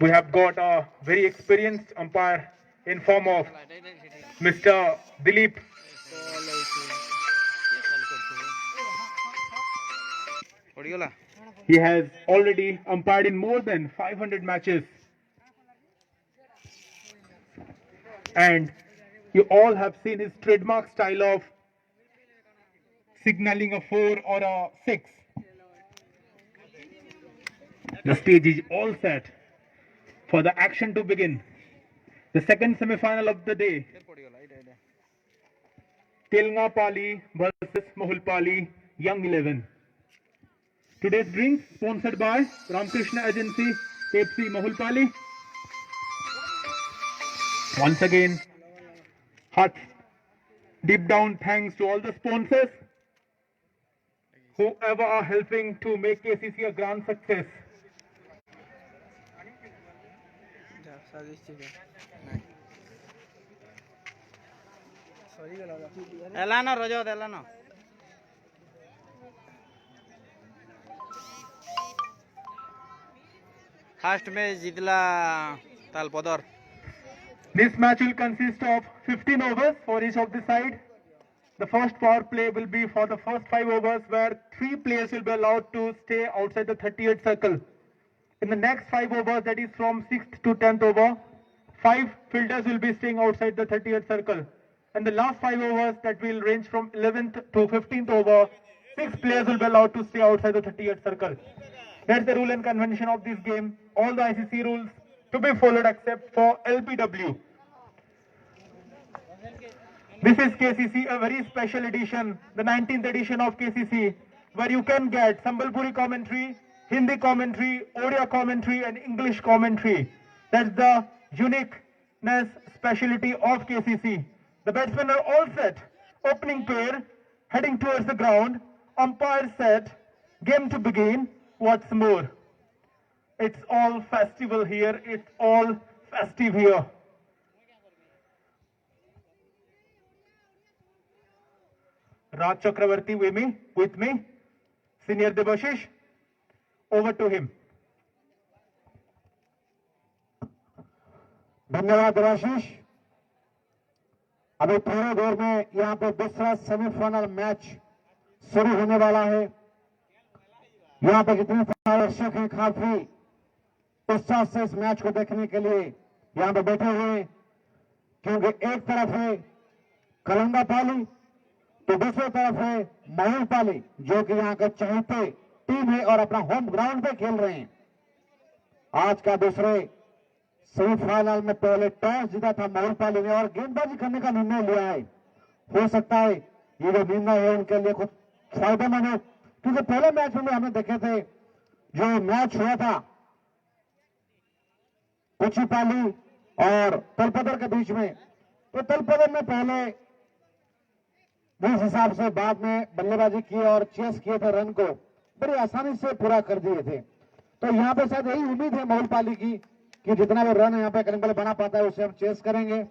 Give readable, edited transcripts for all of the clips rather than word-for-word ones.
We have got a very experienced umpire in form of Mr. Dilip. He has already umpired in more than 500 matches. And you all have seen his trademark style of signaling a 4 or a 6. The stage is all set for the action to begin. The second semi-final of the day. Telngapali versus Mohulpali Young 11. Today's drinks sponsored by Ramkrishna Agency, Pepsi Mohulpali. Once again, heart deep down thanks to all the sponsors, whoever are helping to make KCC a grand success. Elano Rojo Elano. First match jitla Talpodor. This match will consist of 15 overs for each of the side. The first power play will be for the first 5 overs, where 3 players will be allowed to stay outside the 38 circle. In the next 5 overs, that is from 6th to 10th over, 5 fielders will be staying outside the 38th circle. And the last 5 overs, that will range from 11th to 15th over, 6 players will be allowed to stay outside the 38th circle. That's the rule and convention of this game. All the ICC rules to be followed except for LPW. This is KCC, a very special edition, the 19th edition of KCC, where you can get Sambalpuri commentary, Hindi commentary, Odia commentary, and English commentary. That's the uniqueness, speciality of KCC. The batsmen are all set. Opening pair, heading towards the ground. Umpire set. Game to begin. What's more? It's all festival here. It's all festive here. Raj Chakravarti with me, Senior Debashish. Over to him. धन्यवाद देवाशीष। अभी थोड़ी देर में यहाँ पे दूसरा semifinal match शुरू होने वाला है। यहाँ पे जितने सारे दर्शक हैं काफी उत्साह से इस मैच को देखने के लिए यहाँ पे बैठे हुए हैं, क्योंकि एक तरफ है कलंगापाली तो दूसरी तरफ है मोहुलपाली, जो कि यहाँ के चहेते टीम है और अपना होम ग्राउंड पे खेल रहे हैं। आज का दूसरे सेमीफाइनल में पहले टॉस जीता था मोहुलपाली ने और गेंदबाजी करने का निर्णय लिया है। हो सकता है ये जो निर्णय है उनके लिए कुछ फायदेमंद हो, क्योंकि पहले मैच में हमने देखे थे जो मैच हुआ था कुचिपाली और तलपदर के बीच में, तो तलपदर ने पहले जिस हिसाब से बाद में बल्लेबाजी की और चेस किए थे रन को बड़ी आसानी से पूरा कर दिए थे। तो यहाँ पे शायद यही उम्मीद है मोहुलपाली की कि जितना भी रन यहाँ पे कलिंगल बना पाता है उसे हम चेस करेंगे।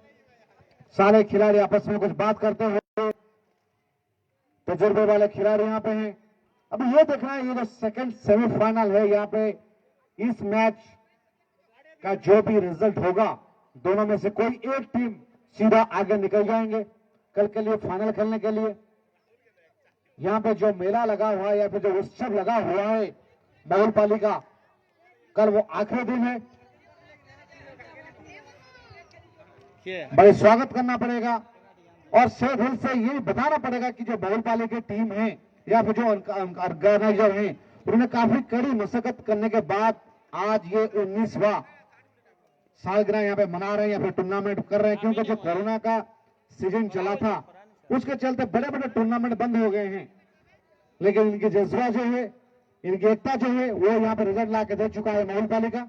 सारे खिलाड़ी आपस में कुछ बात करते हुए, तजुर्बे वाले खिलाड़ी यहाँ पे हैं। अब ये देखना है ये जो सेकंड सेमीफाइनल है, यहाँ पे इस मैच का जो भी रिजल्ट होगा दोनों में से कोई एक टीम सीधा आगे निकल जाएंगे कल के लिए फाइनल खेलने के लिए। यहाँ पे जो मेला लगा हुआ है या फिर जो उत्सव लगा हुआ है मोहुलपाली का, कल वो आखिरी दिन है। बड़े स्वागत करना पड़ेगा और से दिल से ये बताना पड़ेगा कि जो मोहुलपाली की टीम है या फिर जो ऑर्गेनाइजर हैं उन्होंने काफी कड़ी मशक्कत करने के बाद आज ये 19वां सालगिरह यहाँ पे मना रहे हैं या फिर टूर्नामेंट कर रहे हैं, क्योंकि जो कोरोना का सीजन चला था उसके चलते बड़े बड़े टूर्नामेंट बंद हो गए हैं। लेकिन इनकी जज्बा जो है, इनकी एकता जो है वो यहाँ पे रिजल्ट ला के दे चुका है मोहुलपाली का।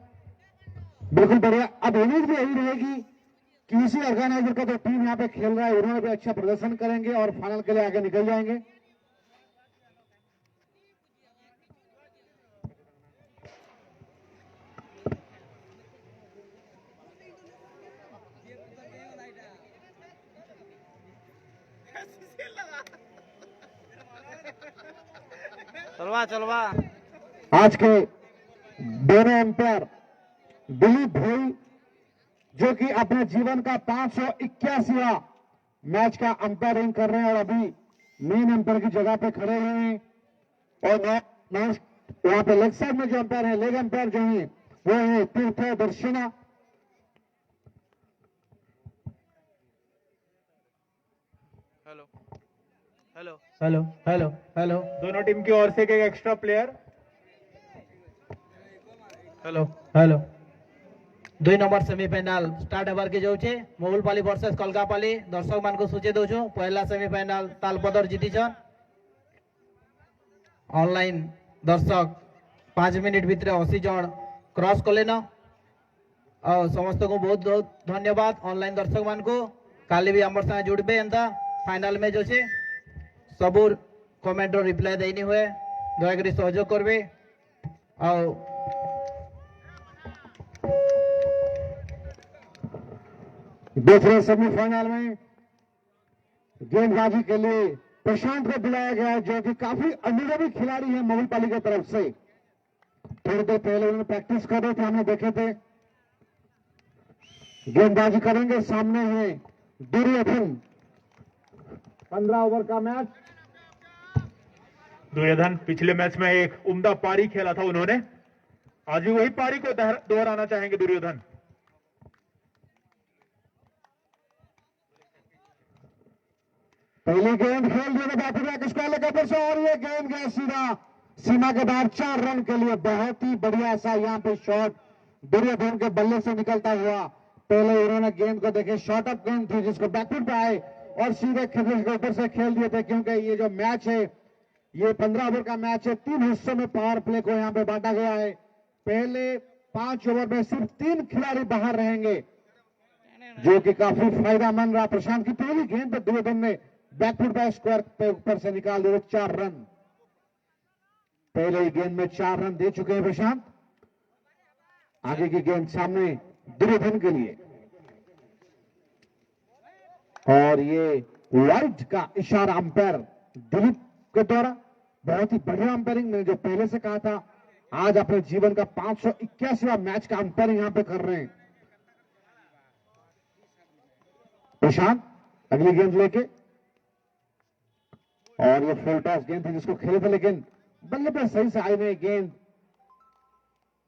बिल्कुल बढ़िया। अब उम्मीद भी यही रहेगी कि इसी ऑर्गेनाइजर का जो टीम यहाँ पे खेल रहा है उन्होंने भी अच्छा प्रदर्शन करेंगे और फाइनल के लिए आगे निकल जाएंगे। चलवा आज के दोनों अंपायर दिलीप भाई जो कि अपने जीवन का 581वां मैच का अंपायरिंग कर रहे हैं और अभी मेन अंपायर की जगह पे खड़े हुए हैं। और वहां पे लेग साइड में जो अंपायर है, लेग अंपायर जो है वो है तीर्थ दर्शना। Hello hello hello hello hello, दोनों टीम की ओर से एक extra player. Hello hello, 2 number semifinal start हेबार के जाउछे मोहुलपाली वर्सेस कलकापाली। दर्शक मान को सूचे दउछु पहला सेमीफाइनाल तालपदर जीतीछन। ऑनलाइन दर्शक 5 मिनिट भितर 80 जन क्रॉस कलेन और समस्त को बहुत बहुत धन्यवाद। ऑनलाइन दर्शक मान को काली भी हमर संगे जुड़बे एंता फाइनल मैच अच्छे सबूर कमेंट रिप्लाई देनी हुए दया करी सहयोग करबे। और दूसरे सेमीफाइनल में गेंदबाजी के लिए प्रशांत को बुलाया गया है, जो कि काफी अनुभवी खिलाड़ी है मोहुलपाली की तरफ से। थोड़ी देर पहले उन्होंने प्रैक्टिस कर रहे थे, हमने देखे थे। गेंदबाजी करेंगे, सामने है दुर्योधन। 15 ओवर का मैच। दुर्योधन पिछले मैच में एक उम्दा पारी खेला था उन्होंने, आज भी वही पारी को दोहराना चाहेंगे दुर्योधन। पहली गेंद खेल दिया बैठेगा किसका लेकर से, और ये गेंद गया सीधा सीमा के बाहर 4 रन के लिए। बहुत ही बढ़िया सा यहाँ पे शॉट दुर्योधन के बल्ले से निकलता हुआ। पहले उन्होंने गेंद को देखे, शॉर्ट अप गेंद थी जिसको बैकफुट पे आए और सीधे खिड़की के ऊपर से खेल दिए थे। क्योंकि ये जो मैच है ये 15 ओवर का मैच है, 3 हिस्सों में पावर प्ले को यहाँ पे बांटा गया है। पहले 5 ओवर में सिर्फ 3 खिलाड़ी बाहर रहेंगे, जो कि काफी फायदेमंद रहा। प्रशांत की पहली गेंद पर दुर्योधन ने बैकफुट पे स्क्वायर पे ऊपर से निकाल दिए 4 रन। पहले ही गेंद में 4 रन दे चुके हैं प्रशांत। आगे की गेंद सामने दुर्योधन के लिए, और ये वाइड का इशारा अंपायर दिलीप के द्वारा। बहुत ही बढ़िया अंपायरिंग, मैंने जो पहले से कहा था, आज अपने जीवन का 581वां मैच का अंपायरिंग यहां पे कर रहे हैं प्रशांत। अगली गेंद लेके, और ये फुल टॉस गेंद थी जिसको खेले थे, लेकिन बल्ले पे सही से आई नहीं गेंद।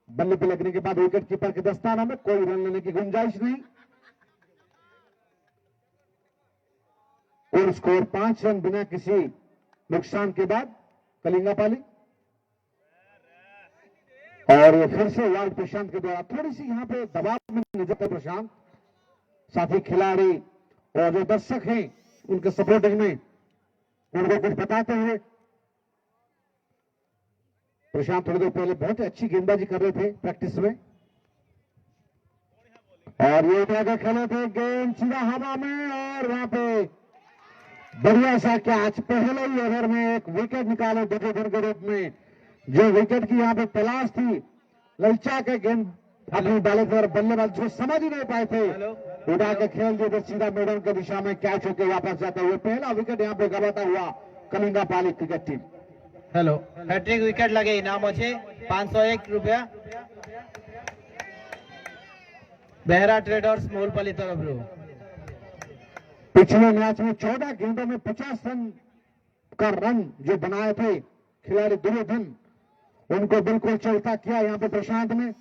बल्ले पे लगने के बाद विकेट कीपर के दस्ताना में कोई रन लेने की गुंजाइश नहीं। और स्कोर 5 रन बिना किसी नुकसान के बाद कलिंगापाली। और ये फिर से वार्ड प्रशांत के द्वारा। थोड़ी सी यहां पे दबाव में नजर है प्रशांत, साथी खिलाड़ी और जो दर्शक हैं उनके सपोर्टिंग में उनको कुछ बताते हुए। प्रशांत थोड़ी देर पहले बहुत ही अच्छी गेंदबाजी कर रहे थे प्रैक्टिस में, और ये उठा के खेले थे गेंद सीधा हवा में, और वहां पे बढ़िया सा कैच। पहले ही ओवर में एक विकेट निकाले दुर्योधन के रूप में। जो विकेट की यहाँ पे तलाश थी, ललचा के गेंद अपनी डाले थे और बल्लेबाज को समझ ही नहीं पाए थे, उड़ा के खेल दिए थे सीधा मैदान की दिशा में, कैच होकर वापस जाते हुए पहला विकेट यहाँ पे गवाता हुआ Kalingapali cricket team. Hello hattrick wicket लगे इनाम अच्छे 501 रुपया बेहरा ट्रेडर्स मोहुलपाली तरफ रू। पिछले मैच में 14 गेंदों में 50 रन का रन जो बनाए थे खिलाड़ी दुर्योधन, उनको बिल्कुल चलता किया यहाँ पे प्रशांत ने।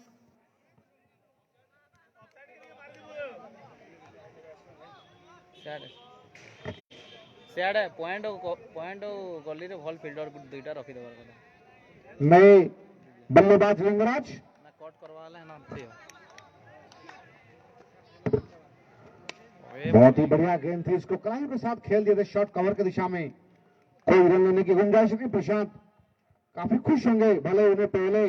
सियाड़े पॉइंट गली रे भल फील्डर दुईटा रखी देबार କଥା। नए बल्लेबाज लिंगराज ना कट करवाले ना थियो। बहुत ही बढ़िया गेंद थी, इसको कलाइयों के साथ खेल दिए थे शॉर्ट कवर की दिशा में। कोई रन लेने की गुंजाइश नहीं। प्रशांत काफी खुश होंगे, भले उन्हें पहले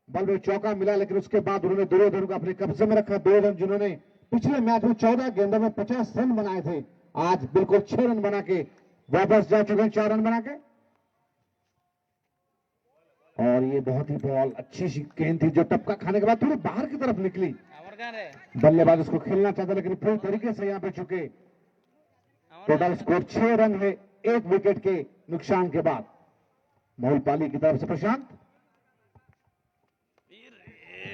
बल में चौका मिला, लेकिन उसके बाद उन्होंने दुर्योधन को अपने कब्जे में रखा। दुर्योधन जिन्होंने पिछले मैच में 14 गेंदों में 50 रन बनाए थे, आज बिल्कुल 6 रन बना के वापस जा चुके हैं, 4 रन बना के। और ये बहुत ही बॉल अच्छी सी गेंद थी जो टपका खाने के बाद थोड़ी बाहर की तरफ निकली। बल्लेबाज उसको खेलना चाहता, लेकिन पूरी तरीके से यहाँ पे चुके। टोटल स्कोर 6 रन है 1 विकेट के नुकसान के बाद मोहुलपाली की तरफ से प्रशांत।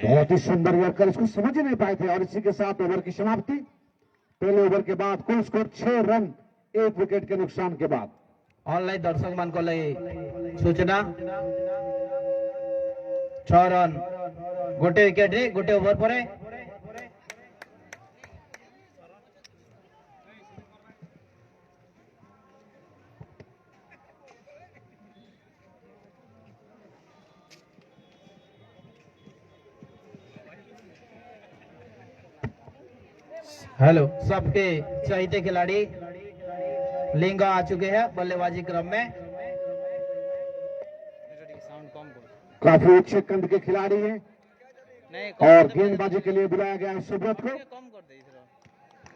बहुत ही सुंदर यॉर्कर, इसको समझ ही नहीं पाए थे और इसी के साथ ओवर की समाप्ति। पहले ओवर के बाद कुल स्कोर 6 रन 1 विकेट के नुकसान के बाद। ऑनलाइन दर्शक मान को सूचना 6 रन गोटे विकेट रे गोटे ओवर पर। हेलो, सबके चहीते खिलाड़ी लिंगा आ चुके हैं बल्लेबाजी क्रम में। साउंड कम करो। काफी अच्छे कंध के खिलाड़ी हैं नहीं और गेंदबाजी के लिए बुलाया गया है सुब्रत को। कम कर दे इसरा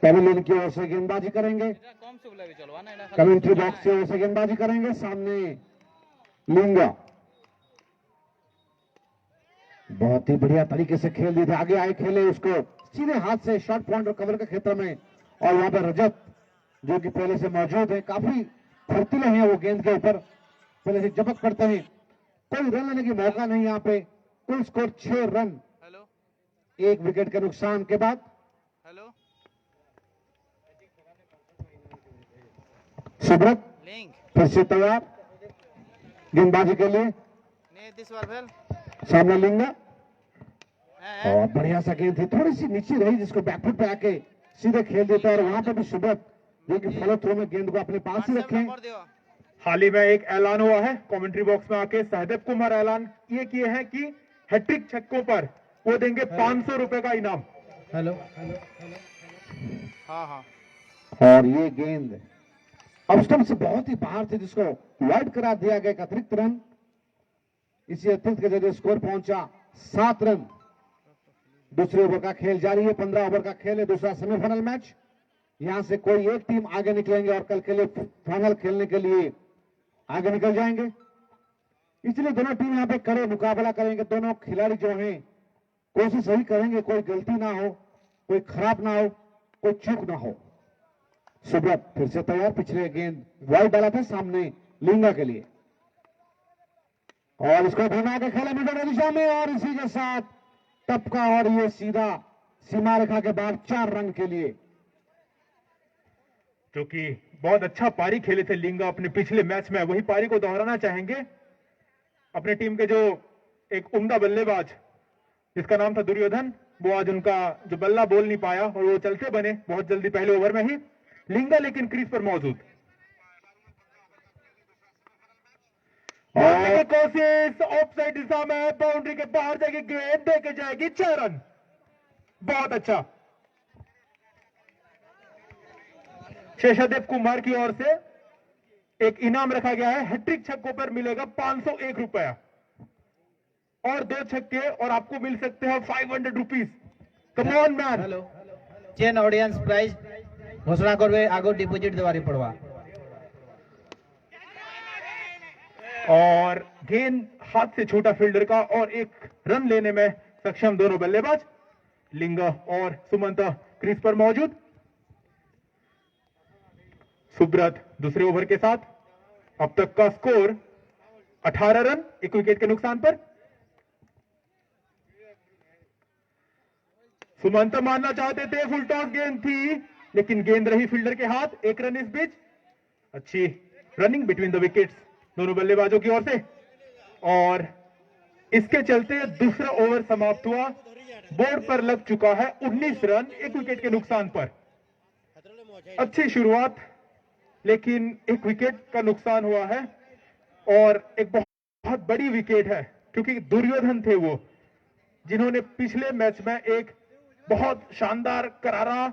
पेविलियन की ओर से गेंदबाजी करेंगे, कम से बुला भी चलवा ना एना कमेंट्री बॉक्स की ओर से गेंदबाजी करेंगे। सामने लिंगा बहुत ही बढ़िया तरीके से खेल दिए थे, आगे आए खेले उसको सीधे हाथ से शॉर्ट पॉइंट और कवर के क्षेत्र में। और वहां पर रजत जो कि पहले से मौजूद है, काफी फुर्तीले हैं वो गेंद के ऊपर, पहले से जबक करते हैं। कोई रन लेने की मौका नहीं यहाँ पे। कुल स्कोर 6 रन हेलो 1 विकेट के नुकसान के बाद। हेलो सुब्रत लिंक फिर से तैयार गेंदबाजी के लिए। नहीं दिस बार भेल सामने लिंगा और बढ़िया सा गेंद थी, थोड़ी सी नीचे रही जिसको बैकफुट पे आके सीधे खेल देता है। और वहां पे भी सुब्रत जो कि फॉलो थ्रो में गेंद को अपने पास ही रखे। नंबर दियो। हाल ही में एक ऐलान हुआ है कमेंट्री बॉक्स में आके, सहदेव कुमार ऐलान ये किए हैं कि हैट्रिक छक्कों पर वो देंगे 500 रुपए का इनाम। हेलो हाँ हाँ और ये गेंद अब स्टंप से बहुत ही बाहर थी जिसको वाइड करा दिया गया। एक अतिरिक्त रन, इसी अतिरिक्त के जरिए स्कोर पहुंचा 7 रन। दूसरे ओवर का खेल जारी है, 15 ओवर का खेल है, दूसरा सेमीफाइनल मैच। यहां से कोई एक टीम आगे निकलेंगे और कल के लिए फाइनल खेलने के लिए आगे निकल जाएंगे। इसलिए दोनों टीम यहां पे कड़े मुकाबला करेंगे। दोनों खिलाड़ी जो हैं कोशिश यही करेंगे कोई गलती ना हो, कोई खराब ना हो, कोई चूक ना हो। सुब्रत फिर से तैयार, पिछले गेंद वाइड डाला था सामने लिंगा के लिए और इसको घुमा के खेला मिडल दिशा में और इसी के साथ टपका और ये सीधा सीमा रेखा के बाद 4 रन के लिए। जो कि बहुत अच्छा पारी खेले थे लिंगा अपने पिछले मैच में, वही पारी को दोहराना चाहेंगे। अपने टीम के जो एक उम्दा बल्लेबाज जिसका नाम था दुर्योधन, वो आज उनका जो बल्ला बोल नहीं पाया और वो चलते बने बहुत जल्दी पहले ओवर में ही। लिंगा लेकिन क्रीज पर मौजूद। और कोशिश ऑफसाइड दिशा में, बाउंड्री के बाहर जाएगी गेंद, देके जाएगी 6 रन। बहुत अच्छा। शेषादेव कुमार की ओर से एक इनाम रखा गया है, हैट्रिक छक्कों पर मिलेगा 501 रुपया और 2 छक्के और आपको मिल सकते हैं 500 rupees. Come on man. Hello चेन ऑडियंस प्राइज घोषणा करबे, आगो डिपॉजिट देवारी पड़वा। और गेंद हाथ से छोटा फील्डर का और 1 रन लेने में सक्षम दोनों बल्लेबाज लिंगा और सुमंत क्रीज पर मौजूद। सुब्रत दूसरे ओवर के साथ अब तक का स्कोर 18 रन 1 विकेट के नुकसान पर। सुमंत मारना चाहते थे, फुल टॉस गेंद थी लेकिन गेंद रही फील्डर के हाथ। 1 रन इस बीच। अच्छी रनिंग बिटवीन द विकेट्स दोनों बल्लेबाजों की ओर से और इसके चलते दूसरा ओवर समाप्त हुआ। बोर्ड पर लग चुका है 19 रन 1 विकेट के नुकसान पर। अच्छी शुरुआत लेकिन 1 विकेट का नुकसान हुआ है और एक बहुत बड़ी विकेट है क्योंकि दुर्योधन थे वो जिन्होंने पिछले मैच में एक बहुत शानदार करारा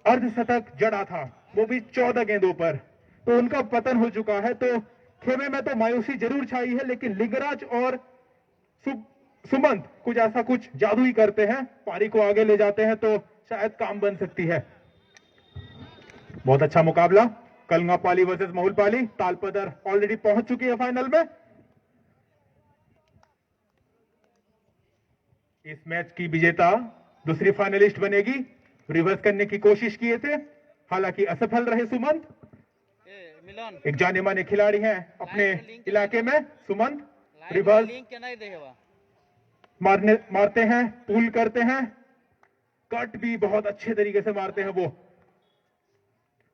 अर्धशतक जड़ा था, वो भी 14 गेंदों पर। तो उनका पतन हो चुका है। तो खेमे में तो मायूसी जरूर छाई है लेकिन लिंगराज और सुमंत कुछ ऐसा कुछ जादू ही करते हैं, पारी को आगे ले जाते हैं तो शायद काम बन सकती है। बहुत अच्छा मुकाबला कलंगापाली वर्सेस महुलपाली। तालपदर ऑलरेडी पहुंच चुकी है फाइनल में। इस मैच की विजेता दूसरी फाइनलिस्ट बनेगी। रिवर्स करने की कोशिश किए थे, हालांकि असफल रहे सुमंत। मिलन एक जाने माने खिलाड़ी हैं अपने इलाके में सुमंत। रिवर्स लिंक के नहीं देवा मारते हैं, पुल करते हैं, कट भी बहुत अच्छे तरीके से मारते हैं वो।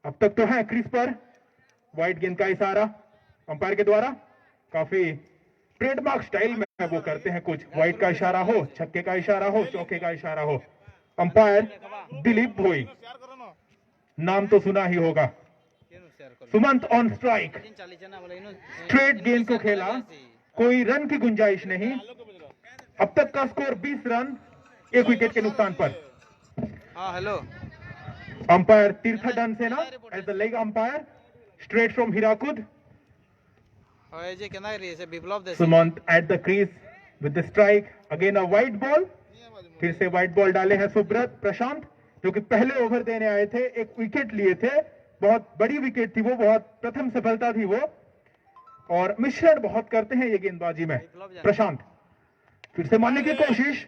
अब तक तो है क्रीज पर, वाइट गेंद का इशारा अंपायर के द्वारा, काफी ट्रेडमार्क स्टाइल में वो करते हैं कुछ, वाइट का इशारा हो, छक्के का इशारा हो, चौके का इशारा हो। अंपायर दिलीप भोई, नाम तो सुना ही होगा। सुमंत ऑन स्ट्राइक, स्ट्रेट गेंद को खेला, कोई रन की गुंजाइश नहीं। अब तक का स्कोर 20 रन, 1 विकेट के नुकसान पर। हाँ हेलो, अंपायर तीर्थडन से ना as the leg umpire, straight from Hirakud. হয় যে কেনা রে সে বিপ্লব দেশে Sumant at the crease with the strike, again a white ball, फिर से व्हाइट बॉल डाले हैं सुब्रत प्रशांत, जो कि पहले ओवर देने आए थे, 1 विकेट लिए थे, बहुत बड़ी विकेट थी वो, बहुत प्रथम सफलता थी वो, और मिश्रण बहुत करते हैं ये गेंदबाजी में प्रशांत। फिर से मारने की कोशिश,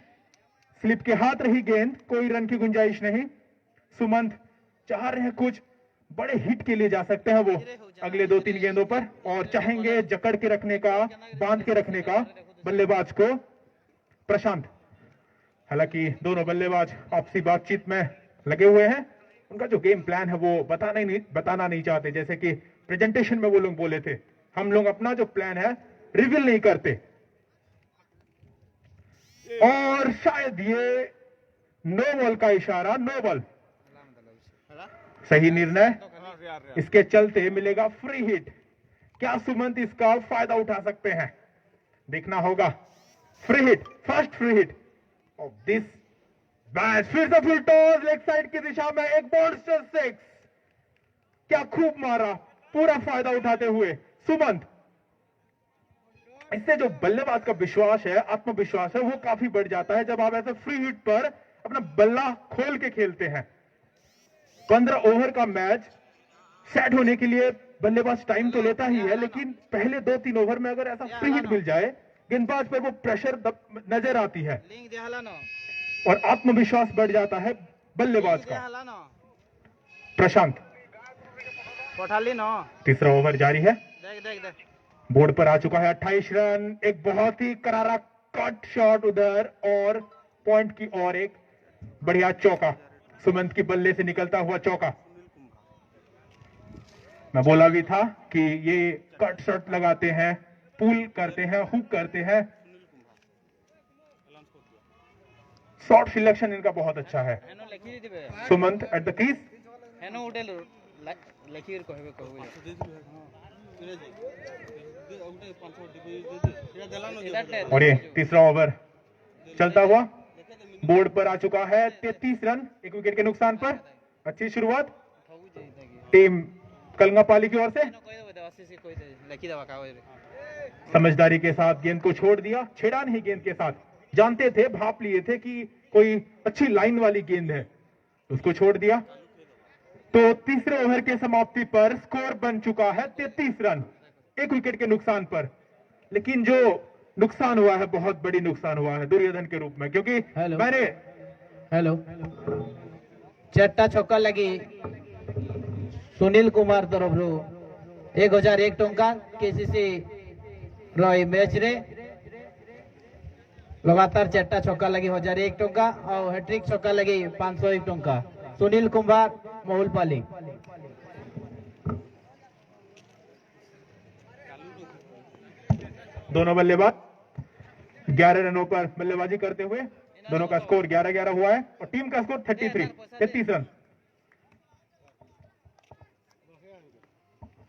स्लिप के हाथ रही गेंद, कोई रन की गुंजाइश नहीं। सुमंत चाह रहे हैं कुछ बड़े हिट के लिए जा सकते हैं वो अगले 2-3 गेंदों पर, और चाहेंगे जकड़ के रखने का, बांध के रखने का बल्लेबाज को प्रशांत। हालांकि दोनों बल्लेबाज आपसी बातचीत में लगे हुए हैं, उनका जो गेम प्लान है वो बताना नहीं चाहते, जैसे कि प्रेजेंटेशन में वो लोग बोले थे, हम लोग अपना जो प्लान है रिवील नहीं करते। और शायद ये नो बॉल का इशारा, नो बॉल, सही निर्णय, इसके चलते मिलेगा फ्री हिट। क्या सुमंत इसका फायदा उठा सकते हैं, देखना होगा। Free hit, first free hit of this match. फिर से फुल टॉस लेग साइड की दिशा में, एक मॉन्स्टर 6, क्या खूब मारा, पूरा फायदा उठाते हुए सुमंत। इससे जो बल्लेबाज का विश्वास है, आत्मविश्वास है, वो काफी बढ़ जाता है जब आप ऐसे फ्री हिट पर अपना बल्ला खोल के खेलते हैं। 15 ओवर का मैच सेट होने के लिए बल्लेबाज टाइम तो लेता ही है, लेकिन पहले 2-3 ओवर में अगर ऐसा फ्री हिट मिल जाए, गेंदबाज पर वो प्रेशर नजर आती है লিংক দিয়া হলা ন और आत्मविश्वास बढ़ जाता है बल्लेबाज দিয়া का। হলা ন प्रशांत, পঠালি ন तीसरा ओवर जारी है, দেখ দেখ দেখ बोर्ड पर आ चुका है 28 रन। एक बहुत ही करारा कट शॉट उधर, और पॉइंट की ओर एक बढ़िया चौका, सुमंत की बल्ले से निकलता हुआ चौका। मैं बोला भी था कि ये कट शॉट लगाते हैं, पुल करते हैं, हुक करते हैं, शॉट सिलेक्शन इनका बहुत अच्छा है। হেনো লেখি দিবে सुमंत एट द क्रीज, হেনো উঠেল লেখি কহবে কহবে और ये तीसरा ओवर चलता हुआ, बोर्ड पर आ चुका है 33 रन, 1 विकेट के नुकसान पर। अच्छी शुरुआत टीम कलंगापाली की ओर से, লেখি দেওয়া কাগজ समझदारी के साथ गेंद को छोड़ दिया, छेड़ा नहीं गेंद के साथ, जानते थे, भाप लिए थे कि कोई अच्छी लाइन वाली गेंद है, उसको छोड़ दिया। तो तीसरे ओवर के समाप्ति पर स्कोर बन चुका है 33 रन, 1 विकेट के नुकसान पर। लेकिन जो नुकसान हुआ है, बहुत बड़ी नुकसान हुआ है दुर्योधन के रूप में, क्योंकि हेलो। मैंने हेलो, चारटा छक्का लगी सुनील कुमार तरफ 1001 टंका केसीसी रही मैच रे, लगातार चारटा छक्का लगी 1001 टंका, और हैट्रिक छक्का लगी 501 टंका। सुनील कुमार महुलपाली। दोनों बल्लेबाज 11 रनों पर बल्लेबाजी करते हुए, दोनों का स्कोर 11-11 हुआ है, और टीम का स्कोर 33 रन।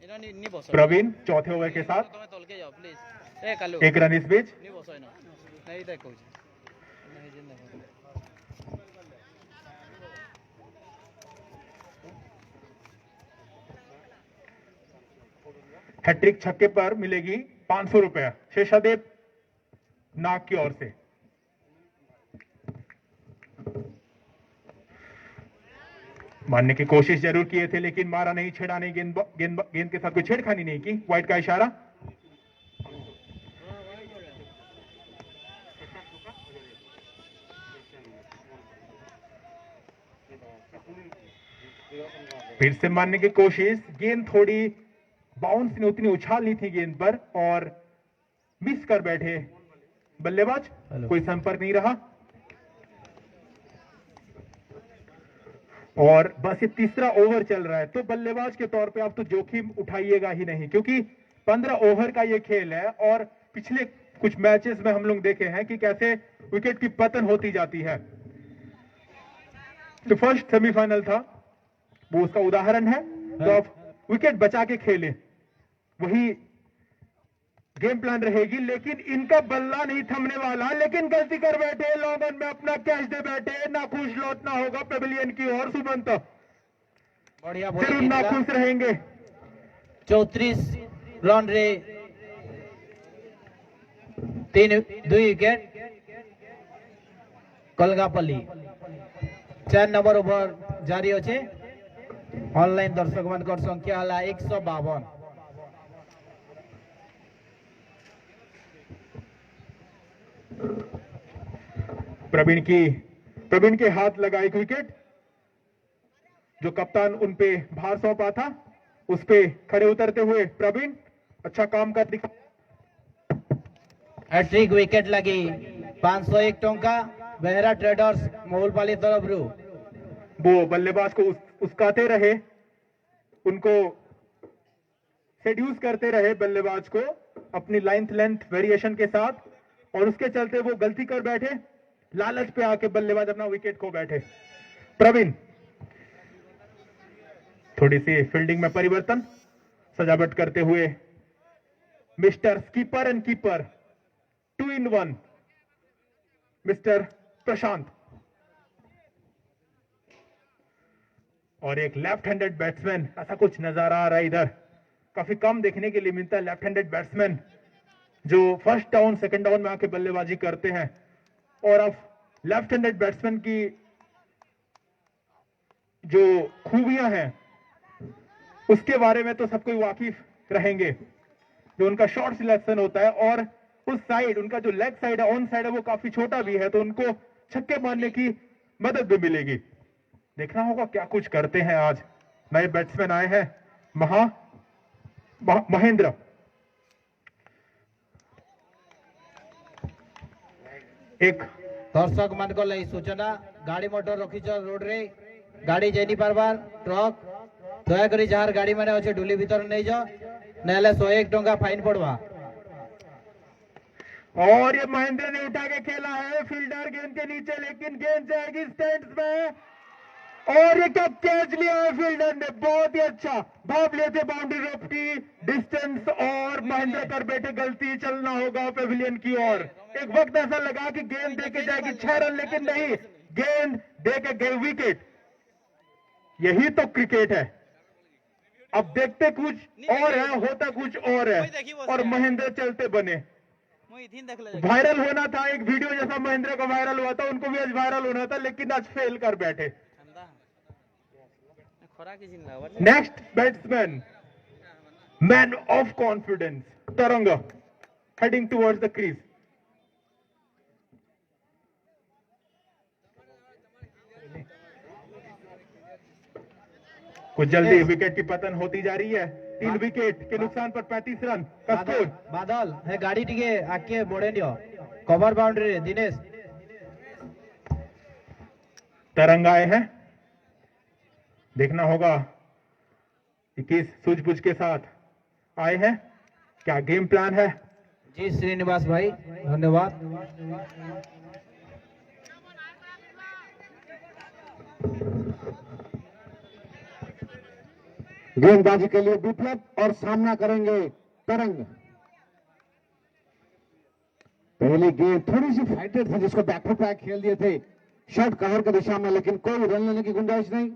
এটা নি বসো प्रवीण चौथे ओवर के साथ তুমি তলকে যাও প্লিজ এ কালু 1 रन इस बीच। নি বসো না এই দেখ কইছি এই যে দেখো हैट्रिक छक्के पर मिलेगी 500 रुपया शेषादेव नाग की ओर से। मारने की कोशिश जरूर किए थे, लेकिन मारा नहीं, छेड़ा नहीं, गेंद के साथ कोई छेड़खानी नहीं की। वाइट का इशारा, फिर से मारने की कोशिश, गेंद थोड़ी बाउंस नहीं, उतनी उछाल नहीं थी गेंद पर, और मिस कर बैठे बल्लेबाज, कोई संपर्क नहीं रहा। और बस ये तीसरा ओवर चल रहा है, तो बल्लेबाज के तौर पे आप तो जोखिम उठाइएगा ही नहीं, क्योंकि 15 ओवर का ये खेल है। और पिछले कुछ मैचेस में हम लोग देखे हैं कि कैसे विकेट की पतन होती जाती है। तो फर्स्ट सेमीफाइनल था, वो उसका उदाहरण है। तो आप विकेट बचा के खेले, वही गेम प्लान रहेगी। लेकिन इनका बल्ला नहीं थमने वाला, लेकिन गलती कर बैठे, लॉन्ग ऑन में अपना कैच दे बैठे। नाखुश लौटना होगा पेविलियन की ओर। सुमंत बढ़िया जरूर नाखुश रहेंगे। 34 रन रे 2 विकेट कलगापल्ली। 4 नंबर ओवर जारी अच्छे। ऑनलाइन दर्शक मान संख्या है 152। प्रवीण के हाथ लगा एक विकेट। जो कप्तान उन पे भार सौंपा था, उस पे खड़े उतरते हुए प्रवीण अच्छा काम कर दिखा। हैट्रिक विकेट लगी। 501 टंका बेहरा ट्रेडर्स मोहुलपाली तरफ रू। वो बल्लेबाज को उस्काते रहे, उनको सेड्यूस करते रहे बल्लेबाज को अपनी लेंथ वेरिएशन के साथ, और उसके चलते वो गलती कर बैठे। लालच पे आके बल्लेबाज अपना विकेट खो बैठे। प्रवीण थोड़ी सी फील्डिंग में परिवर्तन, सजावट करते हुए mister skipper and keeper 2 in 1 mister Prashant. और एक लेफ्ट हैंडेड बैट्समैन, ऐसा कुछ नजारा आ रहा है इधर, काफी कम देखने के लिए मिलता है। लेफ्ट हैंडेड बैट्समैन जो फर्स्ट डाउन सेकंड डाउन में आके बल्लेबाजी करते हैं। और अब लेफ्ट हैंडेड बैट्समैन की जो खूबियां हैं उसके बारे में तो सब कोई वाकिफ रहेंगे। जो उनका शॉट सिलेक्शन होता है, और उस साइड उनका जो लेग साइड है, ऑन साइड है, वो काफी छोटा भी है, तो उनको छक्के मारने की मदद भी मिलेगी। देखना होगा क्या कुछ करते हैं आज। नए बैट्समैन आए हैं, महेंद्र। एक दर्शक मान को लई सूचना, गाड़ी मोटर रखी रोड रे, गाड़ी जाई पारबार, ट्रक दया करी जार गाड़ी माने अच्छे डुली भीतर नहीं जाओ, नहले 101 टंका फाइन पड़वा। और ये महेंद्र ने उठा के खेला है फील्डर गेंद के नीचे, लेकिन गेंद जाएगी स्टैंड्स में। और ये क्या कैच लिया है फील्डर ने, बहुत ही अच्छा भाप लिए थे बाउंड्री रोप की डिस्टेंस। और महेंद्र कर बैठे गलती, चलना होगा पेविलियन की ओर। एक वक्त ऐसा लगा कि गेंद देके जाएगी 6 रन, लेकिन नहीं, गेंद देके गए विकेट। यही तो क्रिकेट है। अब देखते कुछ और है, होता कुछ और है, और महेंद्र चलते बने। वायरल होना था, एक वीडियो जैसा महेंद्र का वायरल हुआ था, उनको भी आज वायरल होना था, लेकिन आज फेल कर बैठे। Next batsman, man of confidence, तरंग हेडिंग टुवर्ड्स द क्रीज। कुछ जल्दी विकेट की पतन होती जा रही है। 3 विकेट के नुकसान पर 35 रन का स्कोर। बादल है गाड़ी टिके आके बोड़े दियो, कवर बाउंड्री दिनेश। तरंग आए हैं, देखना होगा कि किस सूझबूझ के साथ आए हैं, क्या गेम प्लान है। जी श्रीनिवास भाई धन्यवाद। गेंदबाजी के लिए विप्लव और सामना करेंगे तरंग। पहली गेंद थोड़ी सी फाइटेड थी, जिसको बैक टू बैक खेल दिए थे शॉर्ट कवर की दिशा में, लेकिन कोई रन लेने की गुंजाइश नहीं।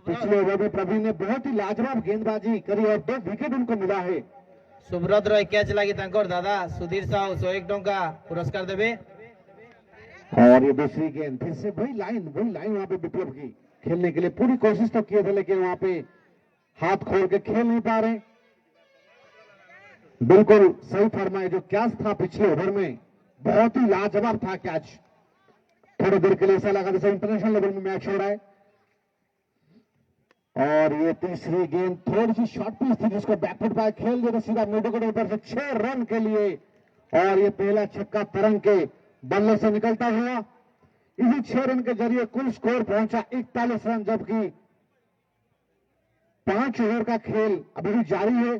पिछले ओवर में प्रवीण ने बहुत ही लाजवाब गेंदबाजी करी और 2 विकेट उनको मिला है। सुब्रत रॉय कैच लगी दादा सुधीर साहू 101 टंका पुरस्कार देवे। और ये दूसरी गेंद फिर से वही लाइन वहां पे विप्लव की खेलने के लिए पूरी कोशिश तो किए थे, लेकिन वहां पे हाथ खोल के खेल नहीं पा रहे। बिल्कुल सही फरमाए, जो कैच था पिछले ओवर में बहुत ही लाजवाब था कैच। थोड़ी देर के लिए ऐसा लगा जैसे इंटरनेशनल लेवल में मैच हो रहा है। और ये तीसरी गेंद थोड़ी सी शॉर्ट पिच थी, जिसको बैकफुट बैक खेल दिया था सीधा मिड विकेट ऊपर से 6 रन के लिए। और ये पहला छक्का तरंग के बल्ले से निकलता हुआ। इसी 6 रन के जरिए कुल स्कोर पहुंचा 41 रन, जबकि 5 ओवर का खेल अभी भी जारी है।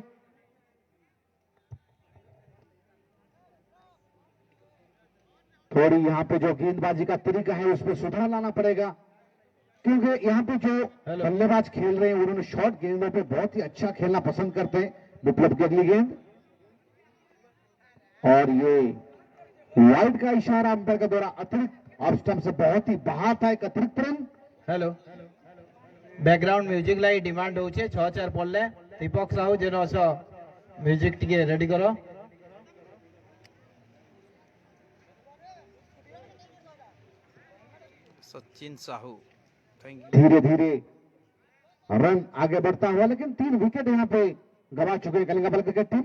थोड़ी यहां पे जो गेंदबाजी का तरीका है उस पर सुधार लाना पड़ेगा, क्योंकि यहां पे जो बल्लेबाज खेल रहे हैं उन्होंने शॉर्ट गेंदों पे बहुत ही अच्छा खेलना पसंद करते हैं। विप्लव की अगली गेंद, और ये वाइड का इशारा अंपायर का द्वारा अतिरिक्त ऑफ स्टंप से बहुत ही बाहर था, एक अतिरिक्त रन। हेलो बैकग्राउंड म्यूजिक लाई डिमांड होचे 6-4 पड़ले दीपक साहू जेनो अस म्यूजिक टिके रेडी करो। Sachin Sahu thank you. धीरे धीरे रन आगे बढ़ता हुआ, लेकिन 3 विकेट यहां पे गवा चुके हैं कलिंगा क्रिकेट टीम।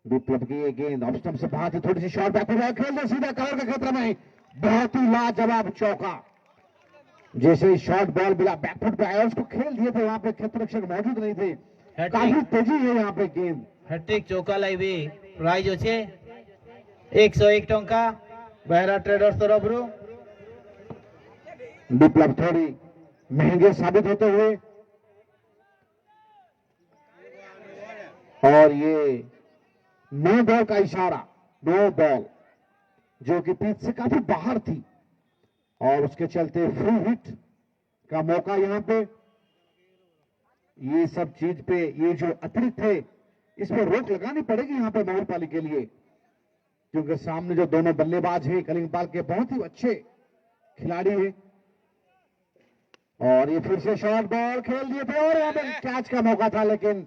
विप्लव की ये गेंद ऑफ स्टंप से बाहर थी, थोड़ी सी शॉर्ट बैक खेल दे सीधा कवर के क्षेत्र में, बहुत ही लाजवाब चौका। जैसे ही शॉर्ट बॉल मिला बैकफुट पे आया, उसको खेल दिए थे, वहां पे क्षेत्र रक्षक मौजूद नहीं थे। काफी तेजी है यहाँ पे गेंद। हैट्रिक चौका लाई भी प्राइज अच्छे 101 टंका बहरा ट्रेडर्स तरफ रू। विप्लव थोड़ी महंगे साबित होते हुए, और ये नो बॉल का इशारा, नो बॉल जो कि पिच से काफी बाहर थी, और उसके चलते फ्री हिट का मौका यहां पे। ये सब चीज पे ये जो अतिरिक्त है इस पर रोक लगानी पड़ेगी यहां पे मोहनपाली के लिए, क्योंकि सामने जो दोनों बल्लेबाज हैं कलिंगपाल के बहुत ही अच्छे खिलाड़ी हैं। और ये फिर से शॉर्ट बॉल खेल दिए थे, और यहां पे कैच का मौका था, लेकिन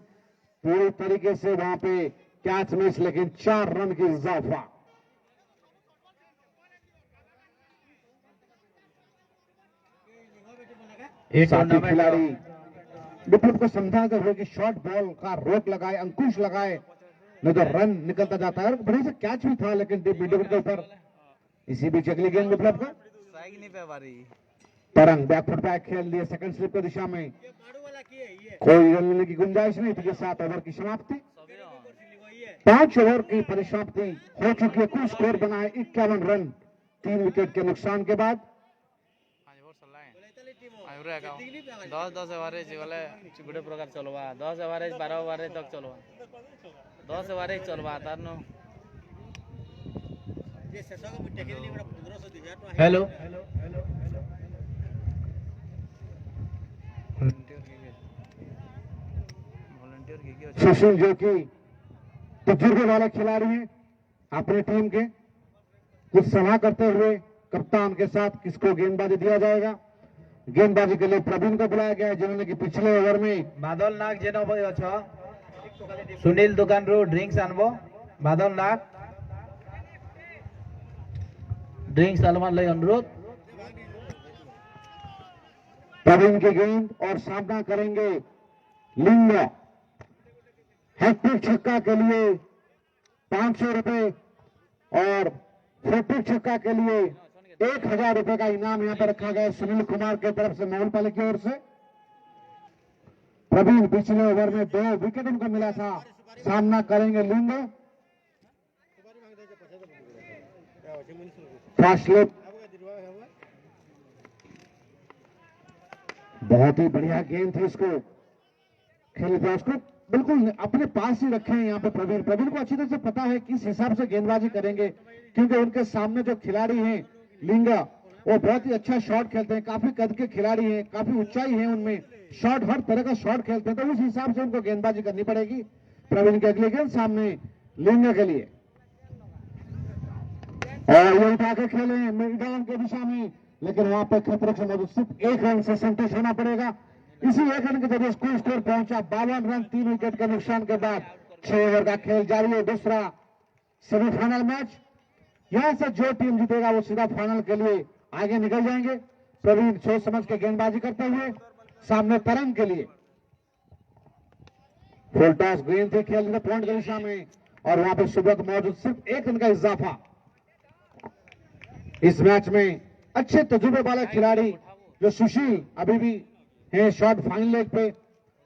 पूरी तरीके से वहां पे कैच मिस, लेकिन 4 रन की इजाफा। साथी खिलाड़ी विप्लव को समझाते हुए कि शॉर्ट बॉल का रोक लगाए, अंकुश लगाए, नहीं तो रन निकलता जाता है। और बड़े से कैच भी था, लेकिन विकेट के ऊपर। इसी बीच अगली गेंद विप्लव का तरंग बैकफुट बैक खेल दिए सेकंड स्लिप की दिशा में, कोई रन मिलने की गुंजाइश नहीं थी। 7 ओवर की समाप्ति, 5 ओवर की परिसमाप्ति हो चुकी है। कुल स्कोर बना है 51 रन 3 विकेट के नुकसान के बाद। 10 एवरेज गले गुटे प्रकार चलवा 10 एवरेज 12 एवरेज तक चलवा 10 एवरेज चलवा तार नो। हेलो सुशील जो कि तजुर्बे वाले खिलाड़ी हैं अपनी टीम के, कुछ सलाह करते हुए कप्तान के साथ किसको गेंदबाजी दिया जाएगा। गेंदबाजी के लिए प्रवीण को बुलाया गया है, जिन्होंने कि पिछले ओवर में बादल नाग जेनो अच्छा सुनील दुकान रू ड्रिंक्स आनबो। बादल नाग ड्रिंक्स आलमान लई अनुरोध। प्रवीण की गेंद और सामना करेंगे लिंगा। हैट्रिक छक्का के लिए 500 रुपए और हैट्रिक छक्का के लिए 1000 रुपए का इनाम यहां पर रखा गया सुनील कुमार की तरफ से मोहनपाली की ओर से। प्रवीण पिछले ओवर में 2 विकेट उनको मिला था। सामना करेंगे लिंगा। फास्ट स्लिप, बहुत ही बढ़िया गेंद थी, इसको खेल दिया, उसको बिल्कुल अपने पास ही रखे हैं यहाँ पे प्रवीण। प्रवीण को अच्छी तरह से पता है किस हिसाब से गेंदबाजी करेंगे, क्योंकि उनके सामने जो खिलाड़ी हैं लिंगा, वो बहुत ही अच्छा शॉट खेलते हैं, काफी कद के खिलाड़ी हैं, काफी ऊंचाई है उनमें, शॉट हर तरह का शॉट खेलते हैं, तो उस हिसाब से उनको गेंदबाजी करनी पड़ेगी। प्रवीण की अगली गेंद सामने लिंगा के लिए, और ये उठा के खेले मैदान की दिशा में, लेकिन वहां पर खतरे से मौजूद सिर्फ 1 रन से संतुष्ट होना पड़ेगा। इसी 1 रन के जरिए स्कोर पहुंचा 52 रन 3 विकेट के नुकसान के बाद। 6 ओवर का खेल जारी है, दूसरा सेमीफाइनल मैच। यहां से जो टीम जीतेगा वो सीधा फाइनल के लिए आगे निकल जाएंगे। प्रवीण सोच समझ के गेंदबाजी करते हुए सामने तरंग के लिए फुल टॉस गेंद से खेल पॉइंट की दिशा में, और वहां पर सुब्रत मौजूद, सिर्फ 1 रन का इजाफा। इस मैच में अच्छे तजुर्बे वाले खिलाड़ी जो सुशील अभी भी है शॉर्ट फाइनल लेग पे,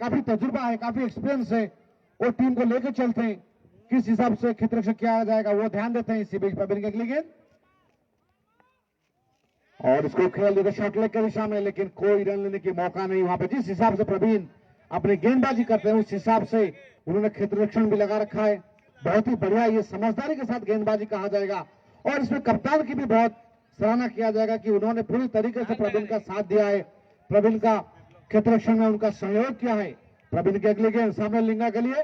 काफी तजुर्बा है, काफी एक्सपीरियंस है, और टीम को लेकर चलते हैं। किस हिसाब से क्षेत्ररक्षण किया जाएगा वो ध्यान देते हैं इसी बीच प्रवीण की अगली गेंद और इसको खेल दिया शॉट लेग की दिशा में, लेकिन कोई रन लेने की मौका नहीं वहां पे। जिस हिसाब से प्रवीण अपनी गेंदबाजी करते हैं उस हिसाब से उन्होंने क्षेत्ररक्षण भी लगा रखा है। बहुत ही बढ़िया, ये समझदारी के साथ गेंदबाजी कहा जाएगा और इसमें कप्तान की भी बहुत सराहना किया जाएगा कि उन्होंने पूरी तरीके से प्रवीण का साथ दिया है, प्रवीण का क्षेत्ररक्षण में उनका सहयोग किया है। प्रवीण की अगली गेंद सामने लिंगा के लिए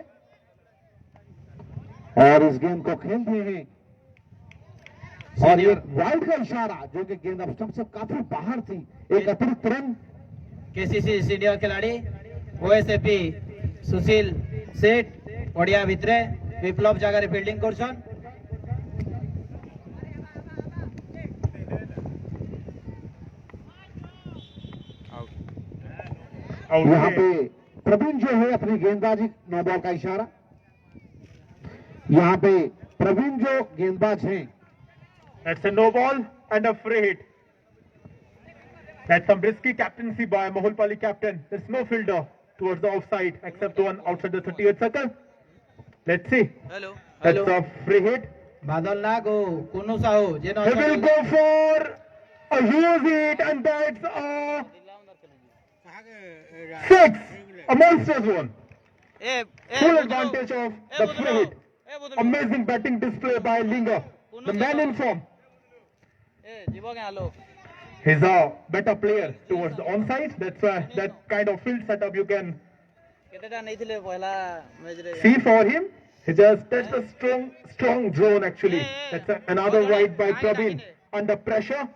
और इस गेंद को खेल दिए हैं और ये वाइड का इशारा जो कि गेंद अब स्टंप से काफी बाहर थी, एक अतिरिक्त रन। केसीसी सीनियर खिलाड़ी ओएसएपी सुशील सेठ पड़िया भितरे विप्लव जगह फील्डिंग करछन। यहाँ पे प्रवीण जो है अपनी गेंदबाजी नो बॉल का इशारा। यहाँ पे प्रवीण जो गेंदबाज हैं That's a no ball and a free hit. That's some risky captaincy by Mohulpally captain. There's no fielder towards the offside except one outside the 38th circle. Let's see. Hello That's a free hit. बादल नाग हो कुन्नू साहू जे He will go for a huge hit and that's a six. A monstrous one. Full advantage of the free hit. Amazing batting display by Linga, the man in form. जीवो क्या लो He's a better player towards the onside. That's why that kind of field setup you can केतेटा नहीं थिले पहला match रे see for him. He just touched a strong zone actually. That's another wide by Praveen. Under pressure.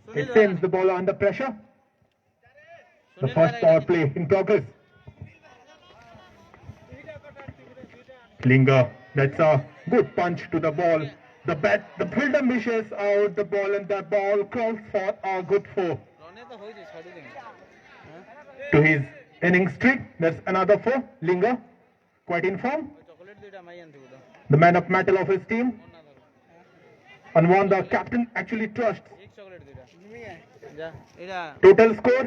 It sends the ball under pressure. The first power play in progress. Linga, that's a good punch to the ball. The fielder misses out the ball and the ball calls for a good four. रने तो होई जे छोड़ी देंगे To his inning streak, there's another four. Linga, quite in form. Chocolate दुटा माई आनथि उडो The man of metal of his team. And one the captain actually trusts. एक chocolate दुटा जा एडा Total score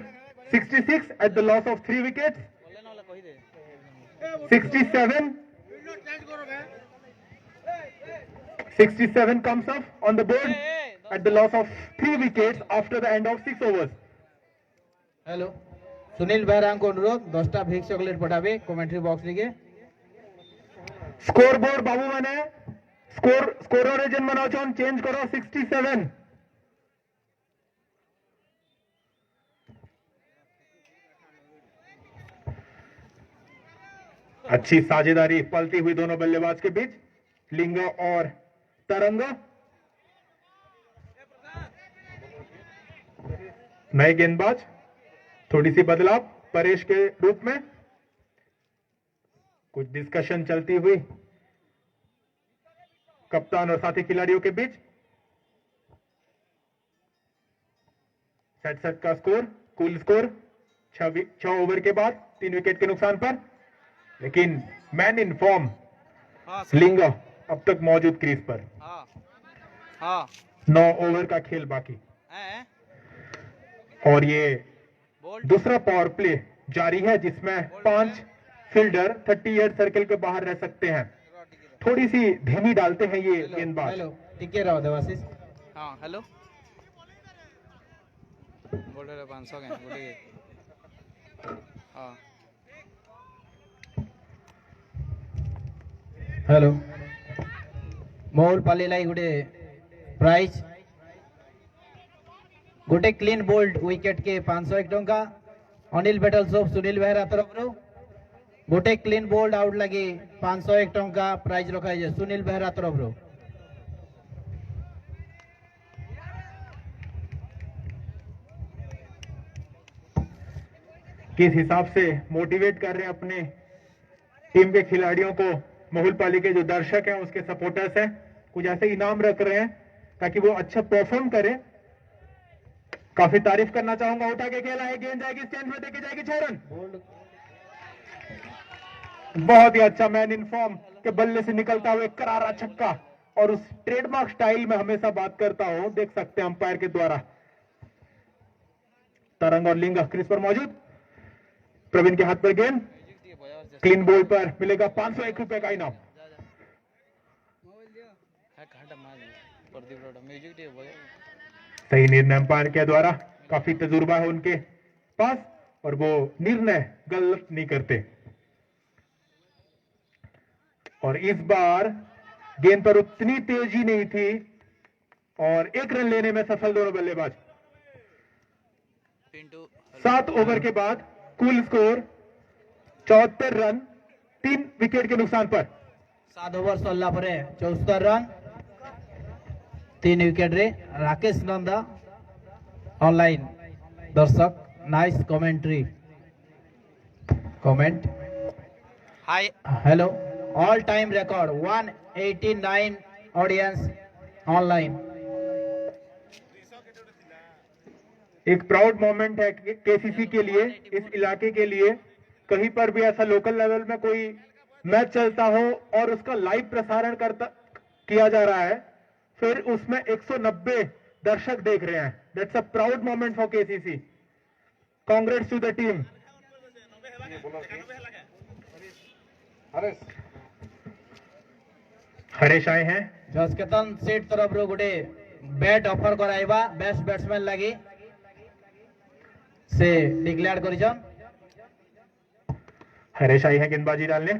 66 at the loss of 3 wickets. बोले ना वाला कहि दे 67. 67 comes up on the board at the loss of 3 wickets after the end of 6 overs. Hello Sunil Behera को अनुरोध 10टा भिक्स चॉकलेट पठाबे कमेंट्री बॉक्स लिखे स्कोर बोर्ड बाबू मैंने स्कोर रीजन बनाओ चोन change करो 67. अच्छी साझेदारी पलती हुई दोनों बल्लेबाज के बीच, लिंगा और तरंगा। नए गेंदबाज, थोड़ी सी बदलाव परेश के रूप में, कुछ डिस्कशन चलती हुई कप्तान और साथी खिलाड़ियों के बीच। सेट का स्कोर, कुल स्कोर 6 ओवर के बाद 3 विकेट के नुकसान पर, लेकिन मैन इन फॉर्म लिंगा अब तक मौजूद क्रीज पर। हां हां 9 ओवर का खेल बाकी हैं और ये बोल्ड दूसरा पावर प्ले जारी है जिसमें 5 फील्डर 38 सर्कल के बाहर रह सकते हैं। थोड़ी सी धीमी डालते हैं ये गेंदबाज। हेलो टिके रहो देवाशीष हां हेलो बोल्ड रे 500 के गुडी हां हेलो मोहल पाली लाई गुडे प्राइज गोटे क्लीन बोल्ड विकेट के 501 टंका अनिल बेटल सोप सुनील बेहरा तरफ रो गोटे क्लीन बोल्ड आउट लगी 501 टंका प्राइज रखा है सुनील बेहरा तरफ रो। किस हिसाब से मोटिवेट कर रहे हैं अपने टीम के खिलाड़ियों को मोहुलपाली के जो दर्शक हैं उसके सपोर्टर्स हैं, कुछ ऐसे इनाम रख रहे हैं ताकि वो अच्छा परफॉर्म करें। काफी तारीफ करना चाहूंगा, उठा के खेला है, गेंद जाएगी स्टैंड में, देके जाएगी 6 रन। बहुत ही अच्छा मैन इन फॉर्म के बल्ले से निकलता हुआ करारा छक्का, और उस ट्रेडमार्क स्टाइल में हमेशा बात करता हूं, देख सकते हैं अंपायर के द्वारा। तरंग और लिंगा क्रीज पर मौजूद, प्रवीण के हाथ पर गेंद, क्लीन बोल्ड पर मिलेगा 501 रुपए का इनाम। प्रदीप रोड म्यूजिक टी बजे सही निर्णय अंपायर के द्वारा, काफी तजुर्बा है उनके पास और वो निर्णय गलत नहीं करते। और इस बार गेंद पर उतनी तेजी नहीं थी और एक रन लेने में सफल दोनों बल्लेबाज। पिंटू 7 ओवर के बाद कुल स्कोर 74 रन 3 विकेट के नुकसान पर। 7 ओवर 16 पर 74 रन 3 विकेट रे। राकेश नंदा ऑनलाइन दर्शक nice commentary comment. Hi hello all time record 189 audience online. एक प्राउड मोमेंट है केसीसी के लिए, इस इलाके के लिए। कहीं पर भी ऐसा लोकल लेवल में कोई मैच चलता हो और उसका लाइव प्रसारण किया जा रहा है, फिर उसमें 190 दर्शक देख रहे हैं। That's a proud moment for KCC. Congrats to the team. Haresh आए हैं। जसकेतन सेट तरफ रो गोटे बैट ऑफर कराइबा बेस्ट बैट्समैन लगी से डिक्लेयर करिजन। हरेश आई है गेंदबाजी डालने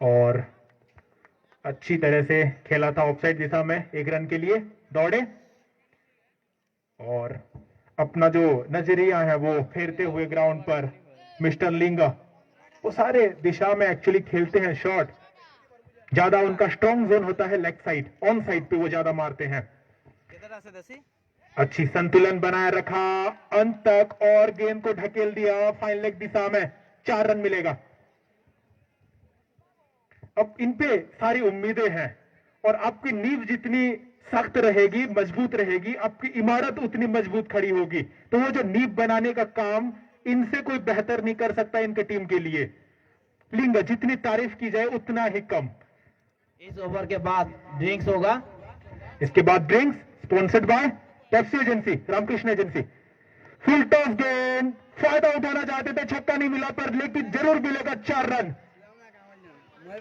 और अच्छी तरह से खेला था ऑफसाइड दिशा में, 1 रन के लिए दौड़े और अपना जो नजरिया है वो फेरते हुए ग्राउंड पर मिस्टर लिंगा, वो सारे दिशा में एक्चुअली खेलते हैं शॉट। ज्यादा उनका स्ट्रॉन्ग जोन होता है लेग साइड, ऑन साइड पे वो ज्यादा मारते हैं। अच्छी संतुलन बनाए रखा अंत तक और गेंद को ढकेल दिया फाइन लेग दिशा में, 4 रन मिलेगा। अब इन पे सारी उम्मीदें हैं और आपकी नींव जितनी सख्त रहेगी, मजबूत रहेगी, आपकी इमारत उतनी मजबूत खड़ी होगी। तो वो जो नींव बनाने का काम इनसे कोई बेहतर नहीं कर सकता इनके टीम के लिए। लिंगा जितनी तारीफ की जाए उतना ही कम। इस ओवर के बाद ड्रिंक्स होगा। इसके बाद drinks sponsored by Pepsi agency, Ramakrishna agency. Full toss गेंद, फायदा उठाना चाहते थे, छक्का नहीं मिला पर लेकिन जरूर मिलेगा 4 रन।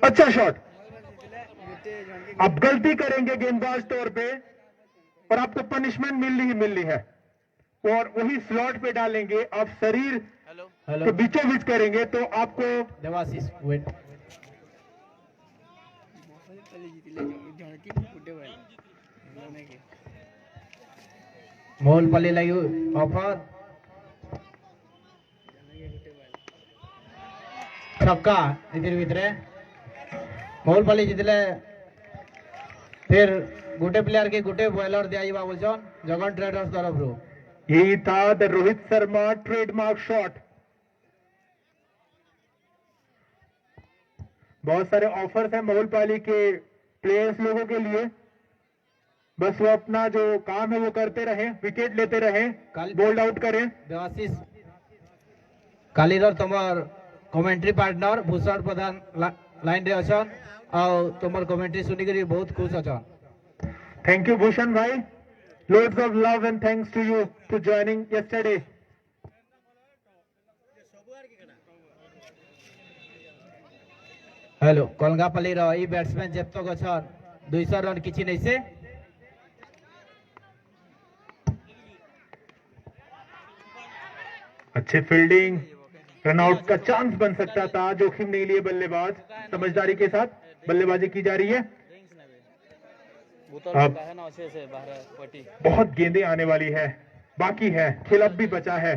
अच्छा शॉट। आप गलती करेंगे गेंदबाज तौर पे और आपको पनिशमेंट मिलनी ही मिलनी है और वही स्लॉट पे डालेंगे। आप शरीर हेलो के बीचों बीच करेंगे तो आपको देवाशीष वेट। मोहलपल्ली लगी ऑफर छक्का इधर भीतर मोहलपल्ली जितले फिर गोटे प्लेयर के गोटे बॉलर दिया बोलछन जगन ट्रेडर्स तरफ रो। यही था the Rohit Sharma trademark shot. बहुत सारे ऑफर्स हैं मोहलपाली के प्लेयर्स लोगों के लिए, बस वो अपना जो काम है वो करते रहे, विकेट लेते रहे, बोल्ड आउट करें। देवाशीष कालीर तुमर कमेंट्री पार्टनर भूषण प्रधान लाइन रे अछन और तुमर कमेंट्री सुनी करी बहुत खुश अछन। थैंक यू भूषण भाई, loads of love and thanks to you to joining yesterday. Hello Kolgapalli रो ई बैट्समैन जब तक अछन 200 रन किछि नहीं से। अच्छे फील्डिंग, रनआउट का चांस बन सकता था, जोखिम नहीं लिए बल्लेबाज, समझदारी के साथ बल्लेबाजी की जा रही है। अब बहुत गेंदें आने वाली है, बाकी है, खेल अब भी बचा है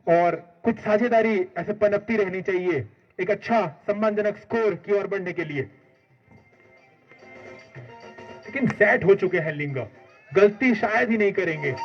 और कुछ साझेदारी ऐसे पनपती रहनी चाहिए एक अच्छा सम्मानजनक स्कोर की ओर बढ़ने के लिए। लेकिन सेट हो चुके हैं लिंगा, गलती शायद ही नहीं करेंगे।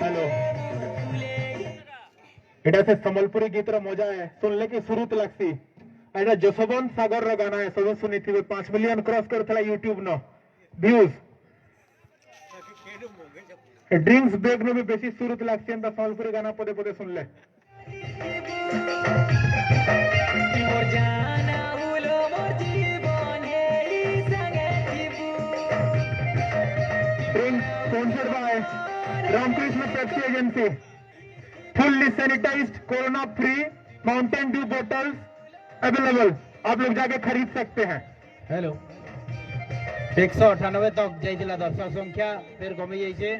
हेलो এটা সে সম্বলপুরি গীতর মজা है सुनले की सुरुत लागसी এটা যশবন্ত সাগর র গানা है सब सुनिथिबे 5 मिलियन क्रॉस करथला यूट्यूब न व्यूज ड्रिंक्स ब्रेक नो भी बेसी सुरुत लागसी ಅಂತ सम्बलपुरी गाना पदे पदे सुनले drink sponsored by Ramakrishna Pepsi agency fully sanitised corona free Mountain Dew bottles available आप लोग जाके खरीद सकते हैं हेलो 198 तक जाइतिला दर्शक संख्या फिर कमी जाइछे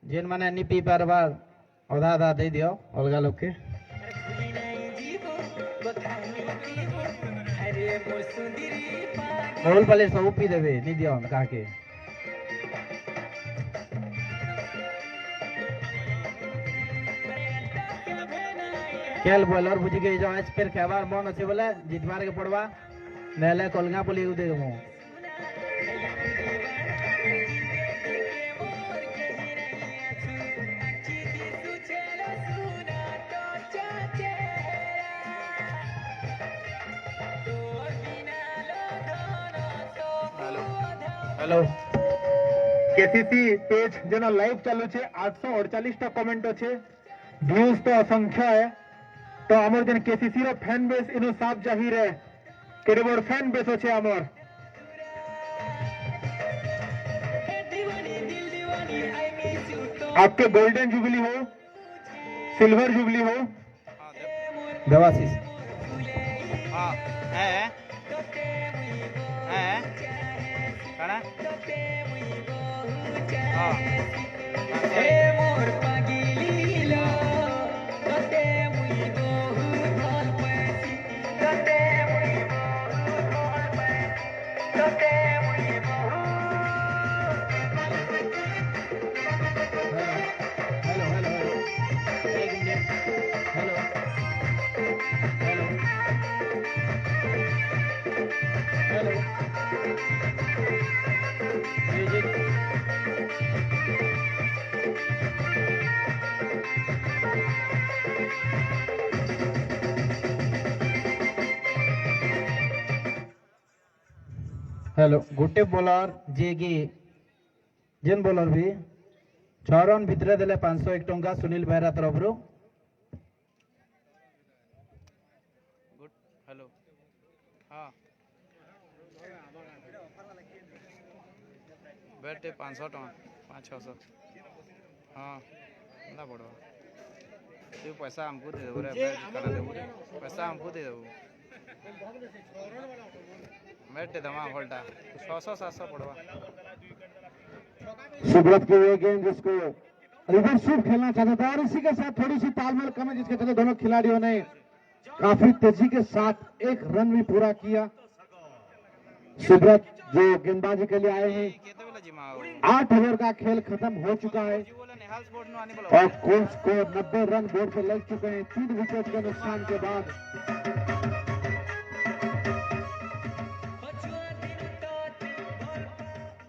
जेन माने नहीं पी पारबा आधा आधा दे दियो अलगा लोग के मोल पले सब पी देबे नहीं दियो का के केल बॉलर बुझ गई जो आज फिर खेबार मन अच्छे बोले जितबार के पड़वा नेले कोलगा पुली दे दमु हेलो केसीसी पेज जेना लाइव चालू छे 848 टा कमेंट छे व्यूज तो असंख्य है तो हमर जन केसीसी रो फैन बेस इनो साफ जाहिर है केरे बड़ फैन बेस छे हमर आपके गोल्डन जुबली हो सिल्वर जुबली हो देवाशीष हां है काना हां हेलो गोटे बॉलर जे कि जेन बॉलर भी 6 रन भितर देले 501 टंका सुनील बेहरा तरफ रो गुड हेलो हां बैठे 500 टका 500 हां ना पड़ो तू पैसा हमको दे दो रे करा दे पैसा हमको दे दो बैठे दमा होल्टा 600 700 पड़वा सुब्रत के ये गेम जिसको रिवर्स स्वीप खेलना चाहता था और इसी के साथ थोड़ी सी तालमेल कम है जिसके चलते दोनों खिलाड़ियों ने काफी तेजी के साथ एक रन भी पूरा किया। सुब्रत जो गेंदबाजी के लिए आए हैं 8 ओवर का खेल खत्म हो चुका है और कोच को 90 रन बोर्ड पर लग चुके हैं 3 विकेट के नुकसान के बाद।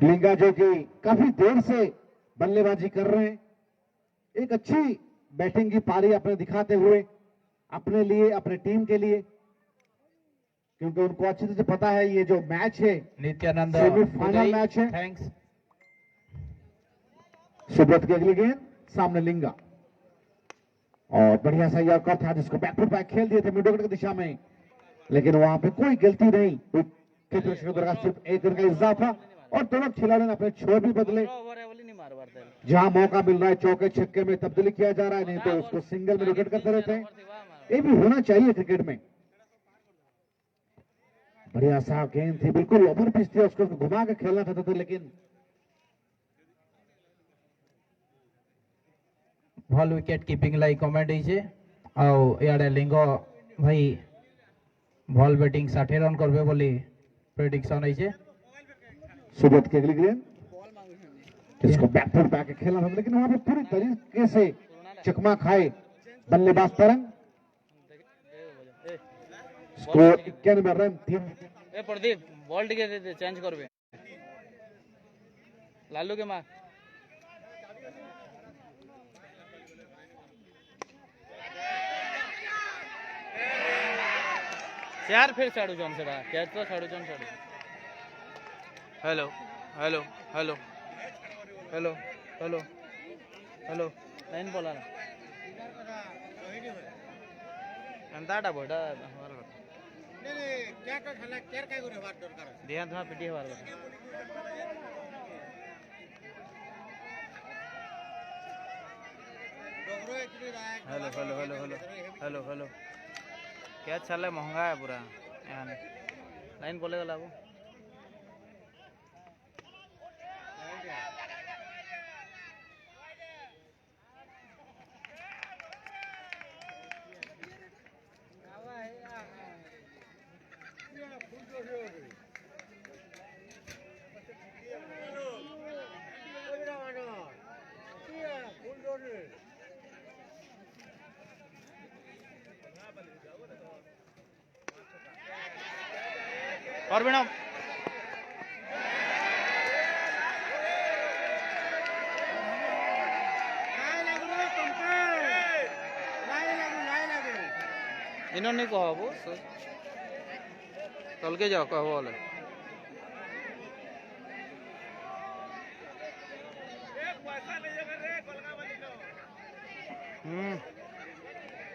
लिंगा जो कि काफी देर से बल्लेबाजी कर रहे हैं, एक अच्छी बैटिंग की पारी अपने दिखाते हुए अपने लिए, अपने टीम के लिए, क्योंकि उनको अच्छी तरह से पता है ये जो मैच है नित्यानंद सेमीफाइनल मैच है। थैंक्स। सुब्रत की अगली गेंद सामने लिंगा और बढ़िया सा यॉर्कर था जिसको बैक टू बैक खेल दिए थे मिड विकेट की दिशा में, लेकिन वहां पे कोई गलती नहीं। सिर्फ एक रन का इजाफा और दोनों खिलाड़ियों ने अपने छोर भी बदले। जहां मौका मिल रहा है चौके छक्के में तब्दीली किया जा रहा है, नहीं तो उसको सिंगल में विकेट करते रहते हैं। ये भी होना चाहिए क्रिकेट में। बढ़िया सा गेंद थी, बिल्कुल ओवर पिच थी, उसको घुमा के खेलना चाहते थे, लेकिन भल विकेट कीपिंग लाई कमेंट होइछे आउ याडे लिंग भाई भल बैटिंग 60 रन करबे बोली प्रेडिक्शन होइछे। सुब्रत की अगली गेंद इसको बैक टू बैक खेलना था, लेकिन वहां पे पूरी तरीके से चकमा खाए बल्लेबाज तरंग। Score 91 run 3। ए प्रदीप बॉल टिके दे दे चेंज करबे लालू के मार यार फिर साड़ू जॉन से रहा कैच तो साड़ू जॉन साड़ू। Hello hello hello hello hello hello line बोला ना एंताटा बोटा हमारा क्या का खाना केयर काय करे बात दरकार ध्यान धमा पिटी हवार hello hello hello hello hello hello क्या चल महंगा है पूरा यहाँ लाइन बोले गला वो और बिना इन्होंने कहा वो चल के जाओ कहो बोले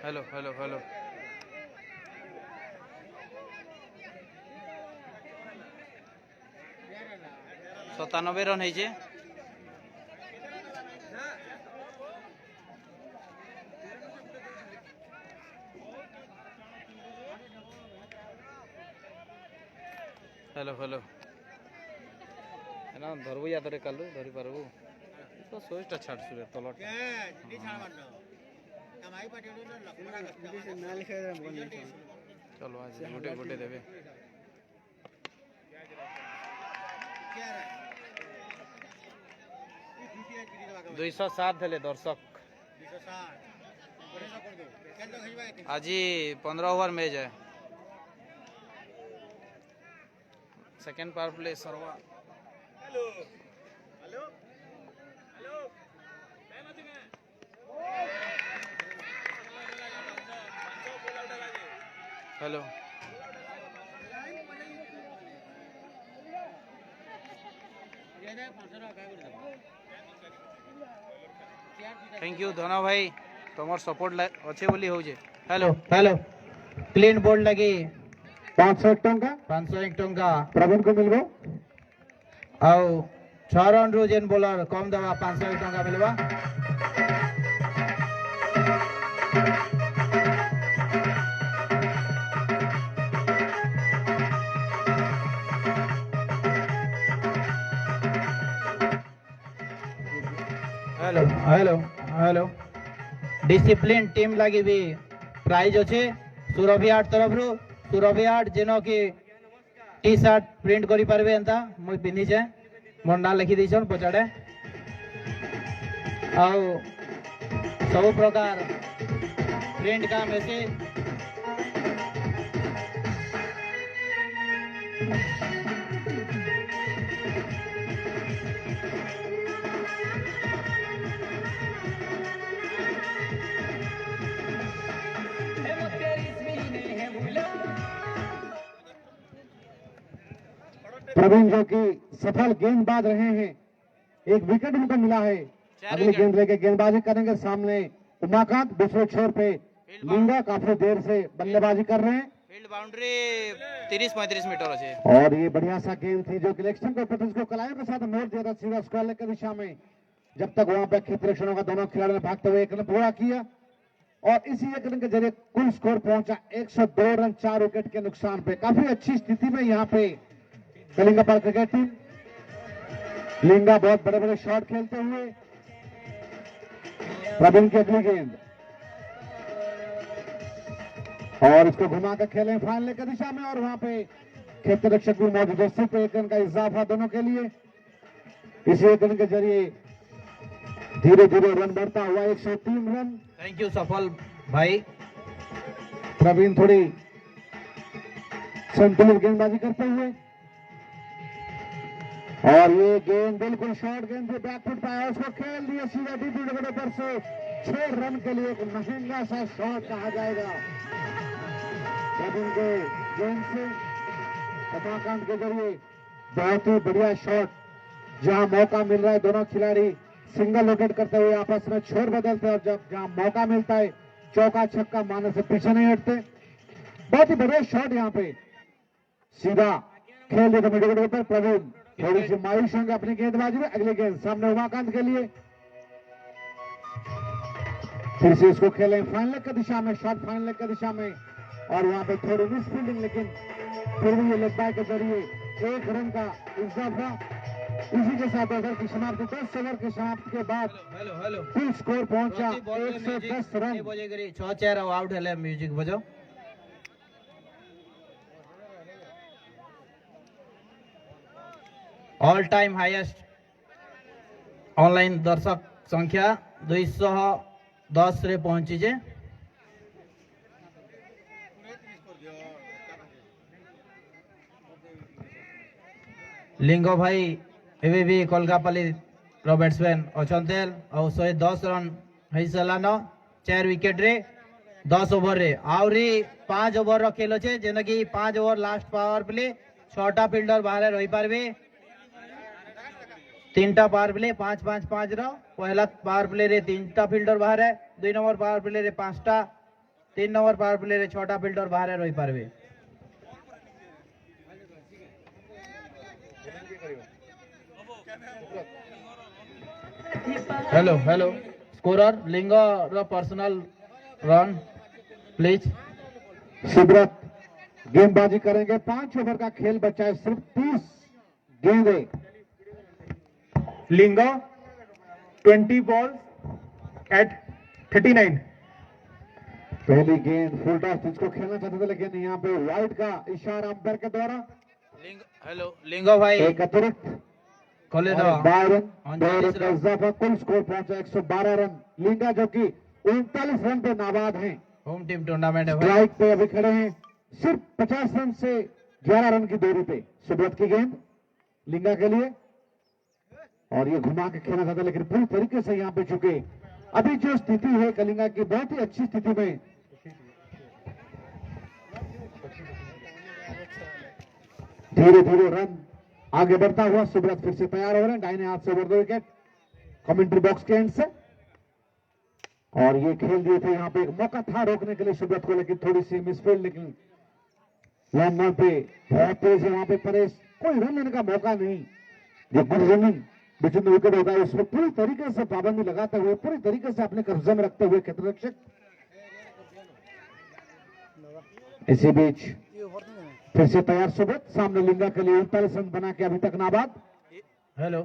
हेलो हेलो हेलो 97 रन है हेलो हेलो है ना धरबू या तो कलु धरी पारबू तो सोचटा छाड़ सुरे तलट चलो आज गोटे गोटे देवे 207 थे दर्शक आज 15 ओवर मैच है सेकेंड पावर प्ले सर्वा हेलो थैंक यू धना भाई तुम सपोर्ट अच्छे बोली हो जे हेलो हेलो क्लीन बोर्ड लगी 501 टंका 501 टंका प्रवीण को मिलबो आउ 6 रन रु जेन बॉलर कम दवा 501 टंका मिलवा hello hello hello discipline team लगी भी प्राइज अच्छे सुरभि आर्ट तरफ रू सुरभि आर्ट जेन कि टी शर्ट प्रिंट करि पारबे एंता मुई पिन्हिचे मोर ना लिखि दिछन पछाड़े आउ सब प्रकार प्रिंट काम ऐसे प्रवीण जो कि सफल गेंदबाज रहे हैं, एक विकेट उनको मिला है। अगली विकेट। गेंद लेके गेंदबाजी करेंगे सामने उमाकांत, दूसरे छोर पे लिंगा काफी देर से बल्लेबाजी कर रहे हैं ફિલ્ડ બાઉન્ડ્રી 30-35 મીટર છે। और ये बढ़िया सा गेंद थी जो कि इलेक्शन को प्रतिश को कलाइयों के साथ मोड़ दिया था सीधा स्क्वायर की दिशा में, जब तक वहां पे क्षेत्ररक्षणों का दोनों खिलाड़ियों ने भागते हुए एक रन पूरा किया और इसी एक रन के जरिए कुल स्कोर पहुंचा 102 रन 4 विकेट के नुकसान पे। काफी अच्छी स्थिति में यहाँ पे कलिंगा पार क्रिकेट टीम। लिंगा बहुत बड़े बड़े शॉट खेलते हुए, प्रवीण की अगली गेंद और इसको घुमा कर खेले फाइनल की दिशा में और वहां पे क्षेत्र रक्षक भी मौजूद है। सिर्फ एक रन का इजाफा दोनों के लिए। इसी एक रन के जरिए धीरे धीरे रन बढ़ता हुआ 103 रन। थैंक यू सफल भाई। प्रवीण थोड़ी संतुलित गेंदबाजी करते हुए और ये गेंद बिल्कुल शॉर्ट गेंद से बैकफुट पाया, उसको खेल दिया सीधा डीपी विकेट पर से 6 रन के लिए एक महंगा सा शॉट कहा जाएगा। प्रवीण के गेंद से उमाकांत के जरिए बहुत ही बढ़िया शॉट, जहां मौका मिल रहा है दोनों खिलाड़ी सिंगल विकेट करते हुए आपस में छोर बदलते हैं और जब जहां मौका मिलता है चौका छक्का मारने से पीछे नहीं हटते। बहुत ही बढ़िया शॉट यहाँ पे सीधा खेल देते मिड विकेट पर। प्रवीण थोड़ी सी मायूस होंगे अपनी गेंदबाजी में। अगली गेंद सामने उमाकांत के लिए, फिर से इसको खेलें फाइनल की दिशा में, शॉट फाइनल की दिशा में और वहां पे थोड़ी मिस फील्डिंग, लेकिन फिर भी ये लेग बाय के जरिए 1 रन का इजाफा। इसी के साथ ओवर की समाप्ति 10 ओवर की समाप्ति के बाद हेलो हेलो कुल स्कोर पहुंचा 110 रन। 6-4 आउट है म्यूजिक बजाओ। ऑल टाइम हाईएस्ट ऑनलाइन दर्शक संख्या 210 रे पहुंची जे। लिंग भाई एबे भी कोलकापल्ली रो बैट्समैन अछंतेल और 110 रन है सलान 4 विकेट रे 10 ओवर रे आउरी 5 ओवर रो खेल छे, जेना कि 5 ओवर लास्ट पावर प्ले 6टा फील्डर बाहर रही पारबे। 3टा पावर प्ले 5-5-5 रो पहला पावर प्ले रे 3टा फील्डर बाहर है, 2 नंबर पावर प्ले रे 5टा, 3 नंबर पावर प्ले रे 6टा फील्डर बाहर रही पारबे। हेलो हेलो स्कोरर लिंग रो पर्सनल रन प्लीज। सुब्रत गेंदबाजी करेंगे, 5 ओवर का खेल बचा है, सिर्फ 30 गेंदें। Linga 20 balls at 39. पहली गेंद फुल टॉस जिसको खेलना चाहते थे, लेकिन यहाँ पे वाइड का इशारा अंपायर के द्वारा हेलो लिंगो भाई एक अतिरिक्त खोले और दो 12 रन, 2 39 रन का इजाफा। कुल स्कोर पहुंचा 112 रन। लिंगा जो कि 39 रन पे नाबाद हैं, होम टीम टूर्नामेंट है भाई। स्ट्राइक पे अभी खड़े हैं, सिर्फ 50 रन से 11 रन की दूरी पे। सुब्रत की गेंद लिंगा के लिए और ये घुमा के खेलना चाहता, लेकिन पूरी तरीके से यहाँ पे चुके। अभी जो स्थिति है कलिंगा की बहुत ही अच्छी स्थिति में, धीरे धीरे रन आगे बढ़ता हुआ सुब्रत फिर से तैयार हो रहे हैं, दाहिने हाथ से ओवर 2 विकेट कमेंट्री बॉक्स के एंड से। और ये खेल दिए थे, यहाँ पे एक मौका था रोकने के लिए सुब्रत को, लेकिन थोड़ी सी मिसफील्ड, लेकिन लॉन्ग पे बहुत तेज है वहां पे परेश, कोई रन लेने का मौका नहीं। जो good running between the wicket होता है उसमें पूरी तरीके से पाबंदी लगाते हुए, पूरी तरीके से अपने कब्जे में रखते हुए क्षेत्र रक्षक। इसी बीच फिर से तैयार सुब्रत, सामने लिंगा के लिए 39 रन बना के अभी तक नाबाद। हेलो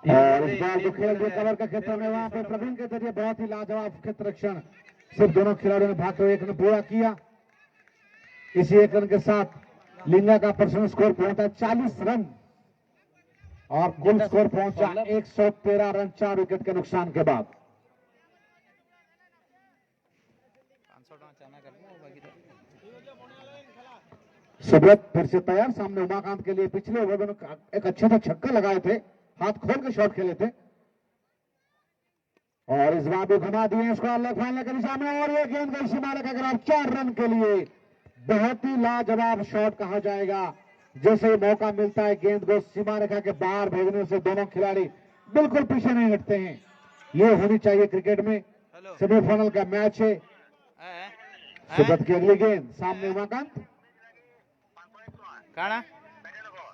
और इस बार जो खेल दिया कवर का क्षेत्र में, वहां पे प्रवीण के जरिए बहुत ही लाजवाब क्षेत्र रक्षण, सिर्फ दोनों खिलाड़ियों ने भागते हुए 1 रन पूरा किया। इसी 1 रन के साथ लिंगा का पर्सनल स्कोर पहुंचा 40 रन और कुल स्कोर पहुंचा 113 रन 4 विकेट के नुकसान के बाद। सुब्रत फिर से तैयार, सामने उमाकांत के लिए पिछले ओवर में एक अच्छा सा छक्का लगाए थे, हाथ खोल के शॉट खेले थे और इस बार भी घुमा दिए इसको अलग फाइनल के दिशा में। और ये गेंद गई सीमा रेखा के खिलाफ 4 रन के लिए बहुत ही लाजवाब शॉट कहा जाएगा। जैसे ही मौका मिलता है गेंद को सीमा रेखा के बाहर भेजने से दोनों खिलाड़ी बिल्कुल पीछे नहीं हटते हैं। ये होनी चाहिए क्रिकेट में। सेमीफाइनल का मैच है। सुब्रत की अगली गेंद सामने उमाकांत काना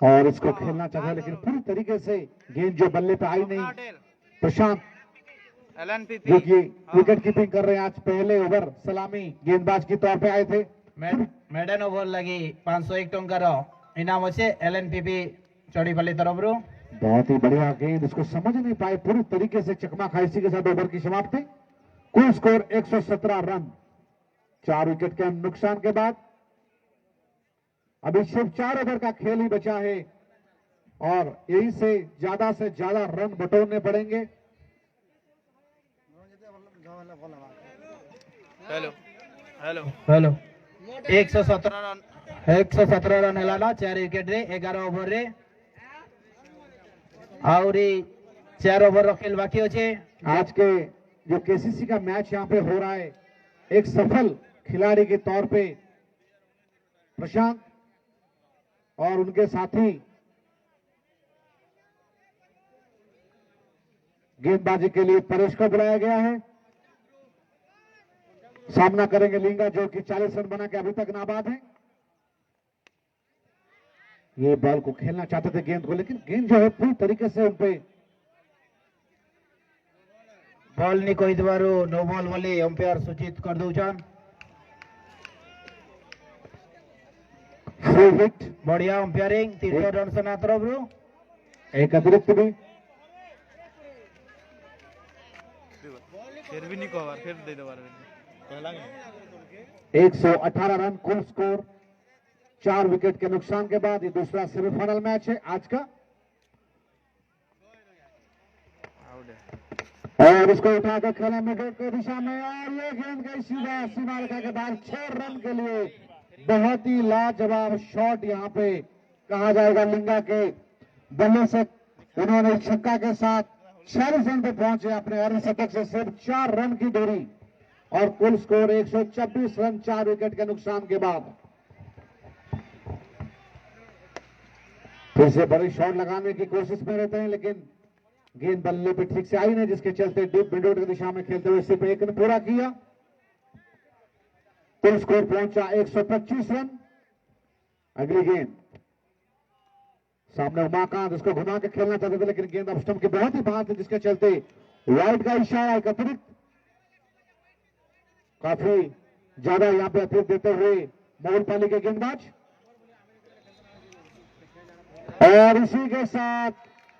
और इसको खेलना चाहता है लेकिन पूरी तरीके से गेंद जो बल्ले पे आई नहीं। प्रशांत LNPP जो कि विकेट कीपिंग कर रहे हैं, आज पहले ओवर सलामी गेंदबाज के तौर पे आए थे। मेडन ओवर लगी 501 टंकार इनाम अच्छे LNPP चौड़ीपल्ली तरफ रू। बहुत ही बढ़िया गेंद, इसको समझ नहीं पाए पूरी तरीके से चकमा खाइसी के साथ ओवर की समाप्ति। कुल स्कोर 117 रन 4 विकेट के नुकसान के बाद। अभी सिर्फ 4 ओवर का खेल ही बचा है और यही से ज्यादा रन बटोरने पड़ेंगे। हेलो हेलो हेलो 117 रन हेलाना 4 विकेट रे 11 ओवर रे आउरी 4 ओवर रो खेल बाकी अच्छे। आज के जो केसीसी का मैच यहाँ पे हो रहा है, एक सफल खिलाड़ी के तौर पे प्रशांत और उनके साथी गेंदबाजी के लिए परेश को बुलाया गया है। सामना करेंगे लिंगा जो कि 40 रन बना के अभी तक नाबाद है। ये बॉल को खेलना चाहते थे गेंद को, लेकिन गेंद जो है पूरी तरीके से उन पे बॉल नहीं कोई द्वारो नो बॉल वाले अंपायर सूचित कर दौन। फ्री हिट, बढ़िया अंपायरिंग 300 रन से ना तरफ रू। एक अतिरिक्त भी। फिर भी नहीं कवर फिर दे दो 118 रन कुल स्कोर 4 विकेट के नुकसान के बाद। ये दूसरा सेमीफाइनल मैच है आज का और इसको उठाकर खेला मिडल की दिशा में और ये गेंद गई सीधा सीमा रेखा के बाद 6 रन के लिए। बहुत ही लाजवाब शॉट यहाँ पे कहा जाएगा। लिंगा के बल्ले से उन्होंने छक्का के साथ 46 रन पे पहुंचे अपने अर्धशतक से सिर्फ 4 रन की दूरी और कुल स्कोर 126 रन 4 विकेट के नुकसान के बाद। फिर से बड़ी शॉट लगाने की कोशिश में रहते हैं लेकिन गेंद बल्ले पे ठीक से आई नहीं, जिसके चलते डीप मिड की दिशा में खेलते हुए सिर्फ 1 रन पूरा किया। कुल स्कोर पहुंचा 125 रन। अगली गेंद सामने उमाकांत, उसको घुमा के खेलना चाहते थे लेकिन गेंद स्टंप के बहुत ही बाहर थी, जिसके चलते वाइड का इशारा एक अतिरिक्त काफी ज्यादा यहाँ पे अतिरिक्त देते हुए मोहनपाली के गेंदबाज। और इसी के साथ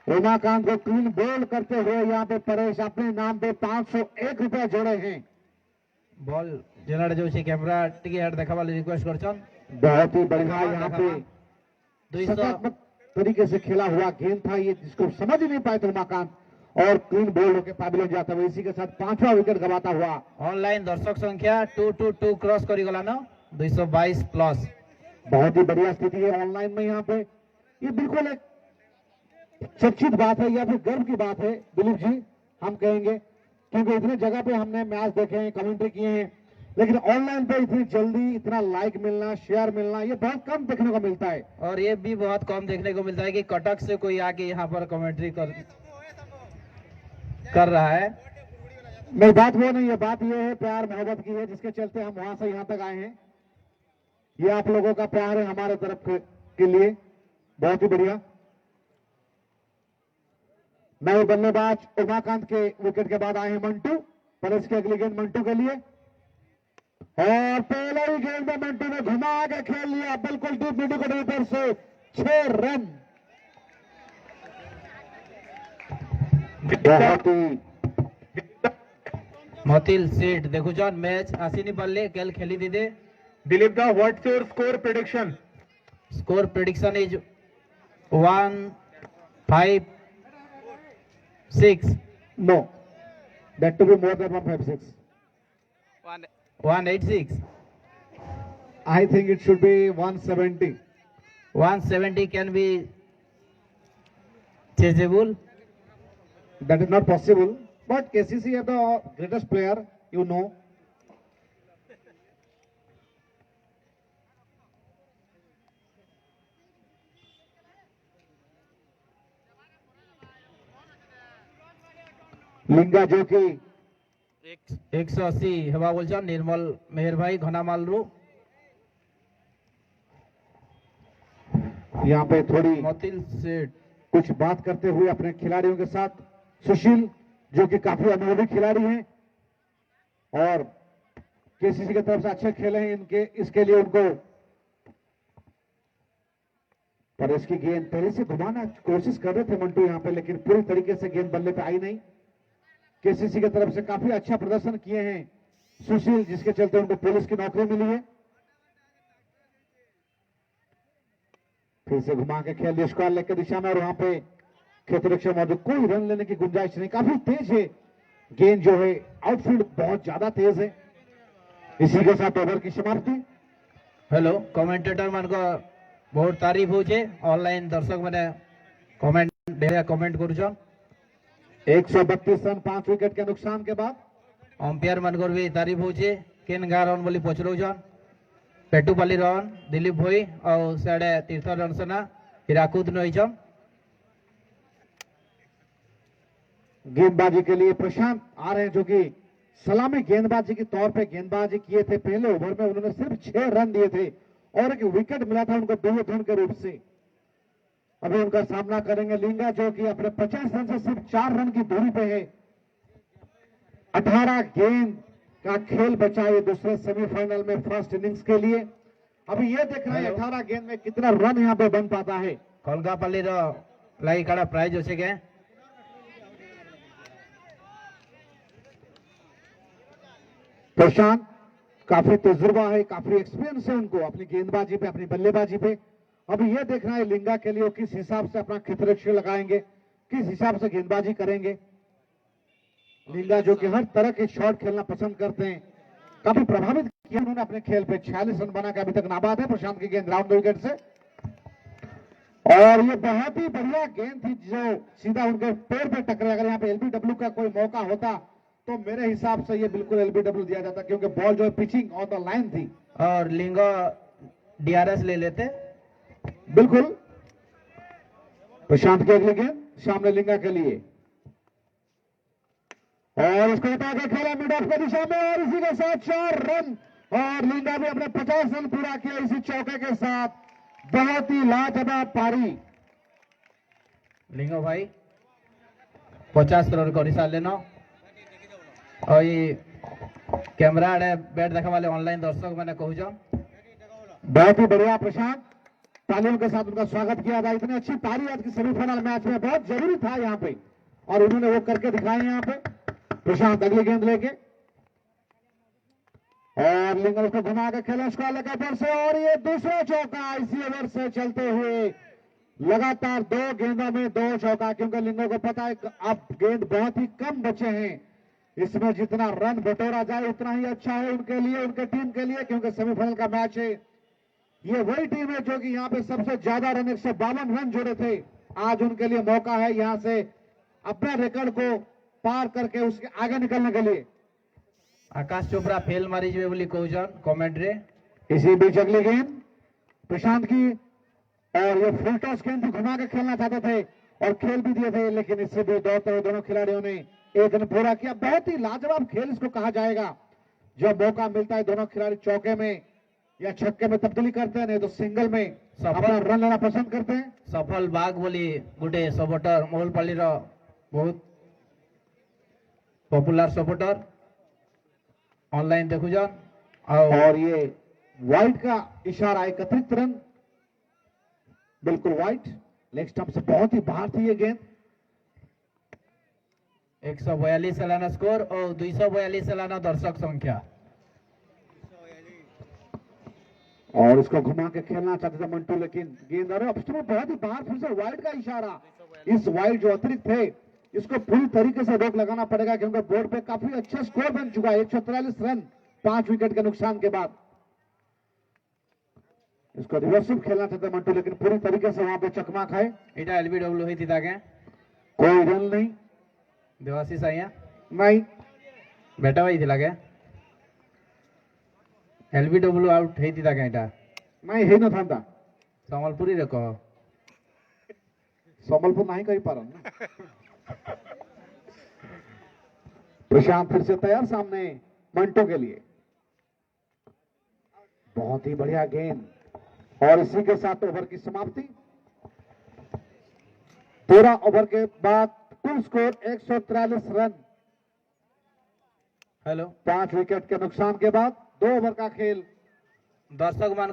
उमाकांत को क्लीन बोल्ड करते हुए यहाँ पे परेश अपने नाम पे 501 रुपया जोड़े हैं। बॉल जेनाडे जो कैमरा टिके हेड देखा वाले रिक्वेस्ट करछन। बहुत ही बढ़िया यहाँ पे 200 सकारात्मक तरीके से खेला हुआ गेंद था ये, जिसको समझ ही नहीं पाए थे उमाकांत और क्लीन बोल्ड होकर पैविलियन जाता हुआ इसी के साथ 5वां विकेट गवाता हुआ। ऑनलाइन दर्शक संख्या 222 क्रॉस करी गला ना 222 प्लस। बहुत ही बढ़िया स्थिति है ऑनलाइन में यहाँ पे। ये बिल्कुल एक चर्चित बात है या फिर गर्व की बात है दिलीप जी, हम कहेंगे, क्योंकि इतने जगह पे हमने मैच देखे हैं, कमेंट्री किए हैं, लेकिन ऑनलाइन पे इतनी जल्दी इतना लाइक मिलना, शेयर मिलना, ये बहुत कम देखने को मिलता है। और ये भी बहुत कम देखने को मिलता है कि कटक से कोई आके यहाँ पर कमेंट्री कर रहा है। नहीं, बात वो नहीं है, बात ये है प्यार मोहब्बत की है, जिसके चलते हम वहां से यहाँ तक आए हैं। ये आप लोगों का प्यार है हमारे तरफ के लिए, बहुत ही बढ़िया। नए बल्लेबाज उमाकांत के विकेट के बाद आए हैं मंटू। परेश की अगली गेंद मंटू के लिए और पहले ही गेंद में मंटू ने घुमा के खेल लिया बिल्कुल डीप मिड को ऊपर से 6 रन। बहुत ही मतिल सीट देखो जान मैच आसीनी पाले कल खेली दीदे। दिलीप दा, what's your score prediction? Score prediction is 156. no, that to be more than 156. 186. I think it should be 170. 170 can be chaseable. That is not possible. But KCC are the greatest player, you know. लिंगा जो कि 180 हेबा बोलछन निर्मल मेहर भाई घनामाल रु यहाँ पे थोड़ी मोतिल सेठ कुछ बात करते हुए अपने खिलाड़ियों के साथ सुशील जो कि काफी अनुभवी खिलाड़ी हैं और केसीसी की तरफ से अच्छे खेले हैं इनके इसके लिए उनको पर इसकी गेंद पहले से घुमाना कोशिश कर रहे थे मंटू यहाँ पे लेकिन पूरी तरीके से गेंद बल्ले पे आई नहीं। केसीसी की तरफ से काफी अच्छा प्रदर्शन किए हैं सुशील जिसके चलते उनको पुलिस की नौकरी मिली है। फिर से घुमा के खेल दिया स्क्वायर लेग की दिशा में और वहां पे क्षेत्ररक्षक मौजूद कोई रन लेने की गुंजाइश नहीं। काफी तेज है गेंद जो है आउटफील्ड बहुत ज्यादा तेज है। इसी के साथ ओवर की समाप्ति। हेलो कमेंटेटर मान को बहुत तारीफ होचे ऑनलाइन दर्शक मैंने कमेंट करूछन 132 रन 5 विकेट के नुकसान के बाद अंपायर मानकर भी तारीफ होचे केन गा रन बोली पचरौछन पेटुपाली रन दिलीप भोई और साढ़े तीर्थ रन सेना हिराकुद नईचन। गेंदबाजी के लिए प्रशांत आ रहे हैं जो कि सलामी गेंदबाजी के तौर पे गेंदबाजी किए थे। पहले ओवर में उन्होंने सिर्फ 6 रन दिए थे और एक विकेट मिला था उनको दुर्योधन के रूप से। अभी उनका सामना करेंगे लिंगा जो कि अपने 50 रन से सिर्फ 4 रन की दूरी पे है। 18 गेंद का खेल बचा ये दूसरे सेमीफाइनल में फर्स्ट इनिंग्स के लिए। अभी ये देख रहे हैं 18 गेंद में कितना रन यहाँ पे बन पाता है। कोलकापल्ली लगी कड़ा प्राइज अच्छे के प्रशांत काफी तजुर्बा है काफी एक्सपीरियंस है उनको अपनी गेंदबाजी पे अपनी बल्लेबाजी पे। अभी ये देखना है लिंगा के लिए किस हिसाब से अपना क्षेत्ररक्षक लगाएंगे किस हिसाब से गेंदबाजी करेंगे। लिंगा जो कि हर तरह के शॉट खेलना पसंद करते हैं काफी प्रभावित किया उन्होंने अपने खेल पे 46 रन बना के अभी तक नाबाद है प्रशांत की गेंद राउंड विकेट से। और ये बहुत ही बढ़िया गेंद थी जो सीधा उनके पैर पे टकरे। अगर यहाँ पे एलबीडब्ल्यू का कोई मौका होता तो मेरे हिसाब से ये बिल्कुल एलबीडब्ल्यू दिया जाता क्योंकि बॉल जो है पिचिंग ऑन द लाइन थी और लिंगा डीआरएस ले लेते। बिल्कुल प्रशांत की अगली गेंद सामने लिंगा के लिए और इसको हटा के खेला मिड ऑफ की दिशा में और इसी के साथ 4 रन और लिंगा भी अपने 50 रन पूरा किया इसी चौके के साथ। बहुत ही लाजवाब पारी लिंगा भाई 50 रन कर सार लेना और ये कैमरा आड़े बैट देखा वाले ऑनलाइन दर्शक मैंने कहूँ बहुत ही बढ़िया प्रशांत तालियों के साथ उनका स्वागत किया था। इतनी अच्छी पारी आज की सेमीफाइनल मैच में बहुत जरूरी था यहाँ पे और उन्होंने वो करके दिखाए यहाँ पे। प्रशांत अगली गेंद लेके और लिंगल को घुमा के खेला उसको लेकर से और ये दूसरा चौका इसी ओवर से चलते हुए लगातार 2 गेंदों में 2 चौका क्योंकि लिंगल को पता है अब गेंद बहुत ही कम बचे हैं। इसमें जितना रन बटोरा जाए उतना ही अच्छा है उनके लिए उनके टीम के लिए क्योंकि सेमीफाइनल का मैच है। ये वही टीम है जो कि यहाँ पे सबसे ज्यादा रन 152 रन जोड़े थे। आज उनके लिए मौका है यहाँ से अपने रिकॉर्ड को पार करके उसके आगे निकलने के लिए। आकाश चोपड़ा फेल मारी जो बोली कहूँ कमेंट्री। इसी बीच अगली गेंद प्रशांत की और ये फुल टॉस गेंद भी घुमा के खेलना चाहते थे और खेल भी दिए थे लेकिन इससे भी दौड़ते हुए दोनों खिलाड़ियों ने 1 रन पूरा किया। बहुत ही लाजवाब खेल इसको कहा जाएगा। जब मौका मिलता है दोनों खिलाड़ी चौके में या छक्के में तब्दीली करते हैं नहीं तो सिंगल में अपना रन लेना पसंद करते हैं। सफल बाग बोली गोटे सपोर्टर मोहलपाली बहुत पॉपुलर सपोर्टर ऑनलाइन देखु जान और ये वाइट का इशारा 31 रन बिल्कुल वाइट लेग स्टंप से बहुत ही बाहर थी ये गेंद। 142 सालाना स्कोर और 242 सालाना दर्शक संख्या और इसको घुमा के खेलना चाहते थे मंटू लेकिन गेंद और बहुत ही बाहर फिर से वाइड का इशारा। इस वाइड जो अतिरिक्त है इसको पूरी तरीके से रोक लगाना पड़ेगा क्योंकि बोर्ड पे काफी अच्छा स्कोर बन चुका है 143 रन 5 विकेट के नुकसान के बाद। इसको रिवर्सिव खेलना चाहते मंटू लेकिन पूरी तरीके से वहां पे चकमा खाए। इटा एलबीडब्ल्यू होती था क्या कोई रन नहीं देवाशीष आया नहीं बेटा भाई थिला क्या एलबीडब्ल्यू आउट होती था क्या इटा नहीं है ना था संबलपुरी रे कह संबलपुर नहीं कही पार प्रशांत फिर से तैयार सामने मंटो के लिए। बहुत ही बढ़िया गेंद और इसी के साथ ओवर की समाप्ति। 13 ओवर के बाद कुल स्कोर 143 रन। हेलो 5 विकेट के नुकसान के बाद 2 ओवर का खेल। दर्शक मान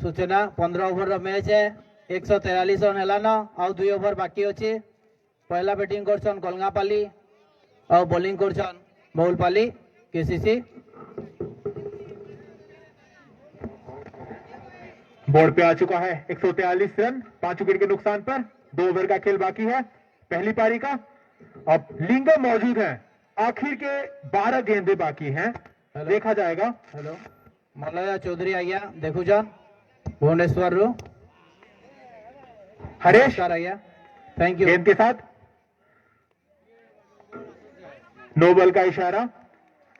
सूचना 15 ओवर मैच है 143 रन है ना आउ 2 ओवर बाकी अच्छे। पहला बैटिंग करछन कलगापाली और बॉलिंग करछन बहुलपाली केसीसी। बोर्ड पे आ चुका है 143 रन 5 विकेट के नुकसान पर। 2 ओवर का खेल बाकी है पहली पारी का। अब लिंगा मौजूद है। आखिर के 12 गेंदें बाकी हैं, देखा जाएगा। हेलो मलया चौधरी आ गया देखू जान भुवनेश्वर रू। हरेश आ गया थैंक यू। गेंद के साथ नो बॉल का इशारा।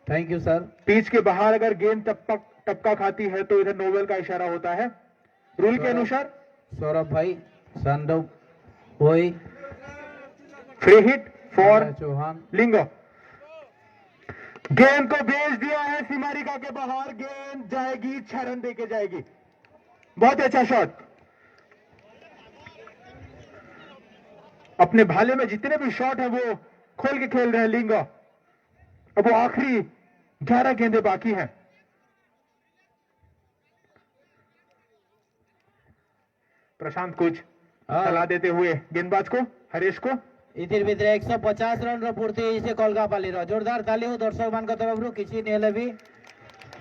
Thank you sir. पिच के बाहर अगर गेंद टपका खाती है तो इधर नो बॉल का इशारा होता है रूल के अनुसार। सौरभ भाई संदव वही फ्री हिट फॉर चौहान। लिंगो। गेंद को भेज दिया है सीमारिका के बाहर। गेंद जाएगी 6 रन देके जाएगी। बहुत ही अच्छा शॉट। अपने भाले में जितने भी शॉट है वो खोल के खेल रहे हैं लिंगो। अब वो आखिरी 11 गेंदें बाकी हैं। प्रशांत कुछ सलाह देते हुए गेंदबाज को हरेश को। इतिर भितर 150 रन रो पूर्ति से कलगापाली रो जोरदार ताली हो दर्शक मान तरफ रू किसी नेले भी।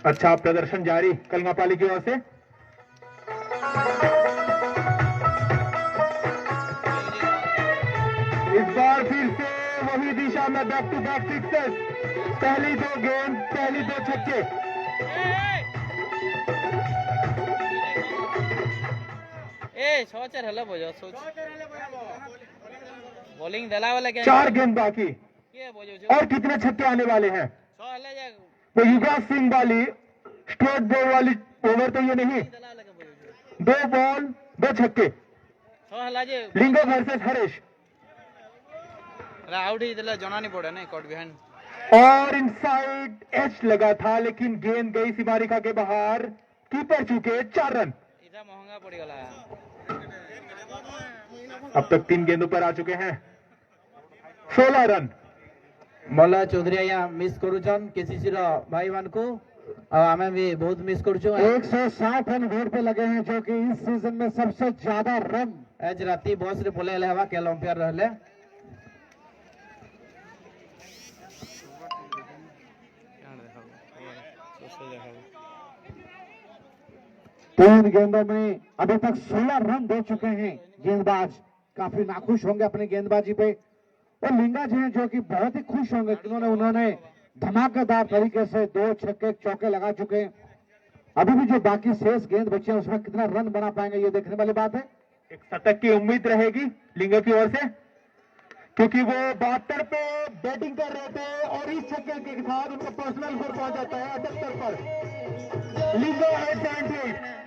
अच्छा प्रदर्शन जारी कलगापाली की ओर से। इस बार फिर से वही दिशा में बैक टू बैक सिक्सेस। पहली 2 गेंद पहली 2 छक्के। बॉलिंग दला वाला क्या 4 गेंद बाकी और कितने छक्के आने वाले हैं। तो युवराज सिंह वाली स्ट्रेट बॉल वाली ओवर तो ये नहीं। 2 बॉल 2 छक्के। लिंगो वर्सेस हरेश। आउट ही जना नहीं पड़ा ना कॉट बिहाइंड। और इनसाइड एच लगा था लेकिन गेंद गई सीमारिका के बाहर। कीपर चुके 4 रन। इतना महंगा पड़ गया। अब तक 3 गेंदों पर आ चुके हैं 16 रन। मलया चौधरी यहाँ मिस करुचन केसीसी रो भाई मान को आमे भी बहुत मिस करुचु। 160 रन बोर्ड पे लगे हैं जो कि इस सीजन में सबसे ज्यादा रन। आज राती बॉस रे बोले हवा केल अंपायर रहले। तीन गेंदों में अभी तक 16 रन दे चुके हैं गेंदबाज। काफी नाखुश होंगे अपनी गेंदबाजी पे। और लिंगा जी हैं जो कि बहुत ही खुश होंगे क्योंकि उन्होंने धमाकेदार तरीके से 2 छक्के चौके लगा चुके हैं। अभी भी जो बाकी शेष गेंद बचे हैं उसमें कितना रन बना पाएंगे ये देखने वाली बात है। एक शतक की उम्मीद रहेगी लिंगा की ओर से क्योंकि वो 72 पे बैटिंग कर रहे थे और इस छक्के के साथ उनका पर्सनल स्कोर पहुंच जाता है 78 पर। लिंगा है 78।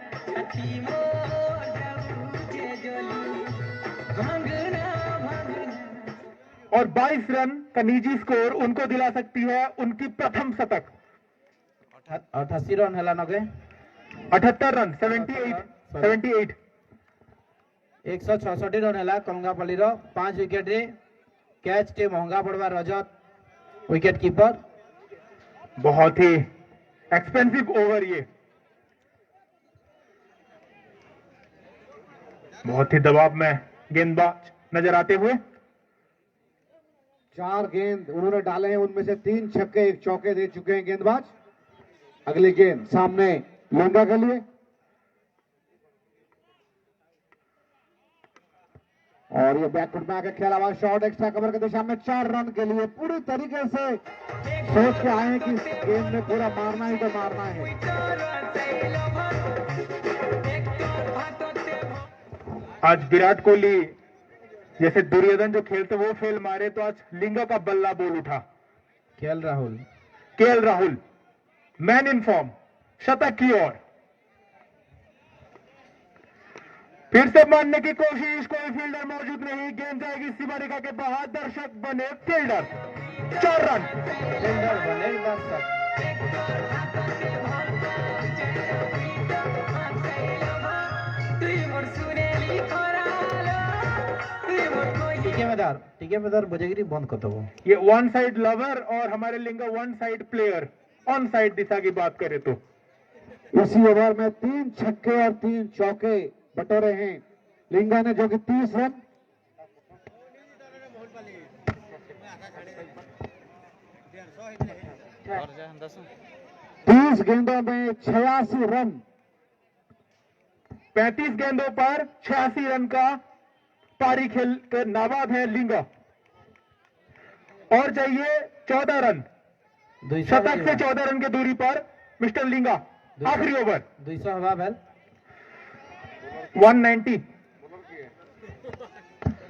और 22 रन का निजी स्कोर उनको दिला सकती है उनकी प्रथम शतक। 88 रन है नगे 78 रन 78 166 रन है कलगापाली रो 5 विकेट रे कैच टे महंगा पड़वा रजत विकेट कीपर। बहुत ही एक्सपेंसिव ओवर ये। बहुत ही दबाव में गेंदबाज नजर आते हुए। 4 गेंद उन्होंने डाले हैं उनमें से 3 छक्के 1 चौके दे चुके हैं गेंदबाज। अगली गेंद सामने लिंगा के लिए और ये बैकफुट में आके खेला हुआ शॉट एक्स्ट्रा कवर की दिशा में 4 रन के लिए पूरी तरीके से सोच के आए हैं कि इस गेम में पूरा मारना ही तो मारना है। आज विराट कोहली जैसे दुर्योधन जो खेलते वो फेल मारे तो आज लिंगा का बल्ला बोल उठा। KL Rahul man in form शतक की ओर। फिर से मारने की कोशिश, कोई फील्डर मौजूद नहीं। गेंद जाएगी सीमारेखा के बाहर। दर्शक बने फील्डर। 4 रन। फील्डर बने दर्शक टीकेमेदार बजेगिरी बंद कर दो। ये वन साइड लवर और हमारे Linga one side player on side दिशा की बात करें तो इसी ओवर में 3 छक्के और 3 चौके बटोरे हैं लिंगा ने, जो कि 30 रन। और जा 10 30 गेंदों में 86 रन। 35 गेंदों पर 86 रन का पारी खेल कर नाबाद है लिंगा। और चाहिए 14 रन, शतक से 14 रन की दूरी पर मिस्टर लिंगा। आखिरी ओवर 200 हवा bell 190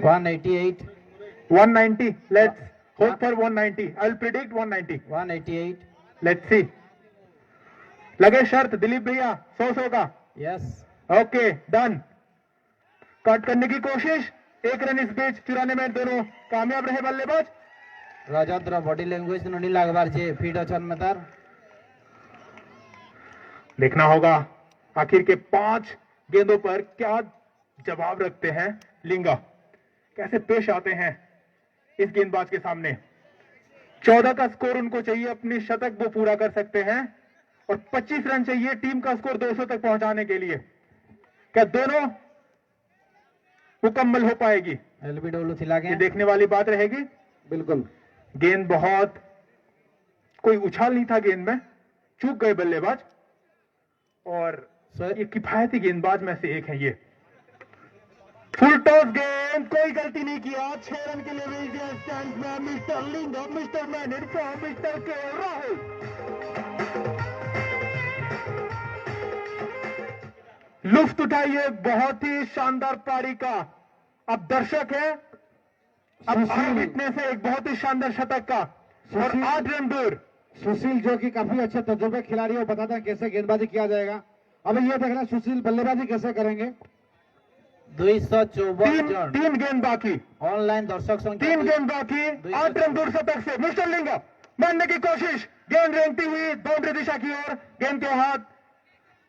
188 190 let's hope for 190. I'll predict 190. 188 let's see. लगे शर्त दिलीप भैया 100 का। Yes okay done. कट करने की कोशिश, 1 रन इस बीच चुराने में दोनों कामयाब रहे बल्लेबाज। राजेंद्र बॉडी लैंग्वेज नहीं लागबार छे फीट अछन में तार देखना होगा आखिर के 5 गेंदों पर क्या जवाब रखते हैं लिंगा, कैसे पेश आते हैं इस गेंदबाज के सामने। 14 का स्कोर उनको चाहिए, अपनी शतक वो पूरा कर सकते हैं और 25 रन चाहिए टीम का स्कोर 200 तक पहुंचाने के लिए। क्या दोनों मुकम्मल हो पाएगी, एलबीडब्ल्यू थिला ये के देखने वाली बात रहेगी। बिल्कुल गेंद बहुत कोई उछाल नहीं था, गेंद में चूक गए बल्लेबाज और ये किफायती गेंदबाज में से एक है। ये फुल टॉस गेंद, कोई गलती नहीं किया, 6 रन के लिए भेज दिया स्टैंड में mister Linga, mister man in form, mister K Rahul. लुफ्त उठाइए बहुत ही शानदार पारी का। अब दर्शक है, अब विटनेस है एक बहुत ही शानदार शतक का और 8 रन दूर। सुशील जो कि काफी अच्छे तजुर्बे खिलाड़ी हो, बताते हैं कैसे गेंदबाजी किया जाएगा। अब ये देखना सुशील बल्लेबाजी कैसे करेंगे। 254 तीन गेंद बाकी, ऑनलाइन दर्शक संख्या 3 गेंद बाकी, 8 रन दूर शतक से मिस्टर लिंगा मारने की कोशिश, गेंद रेंगती हुई बाउंड्री दिशा की ओर, गेंद के हाथ,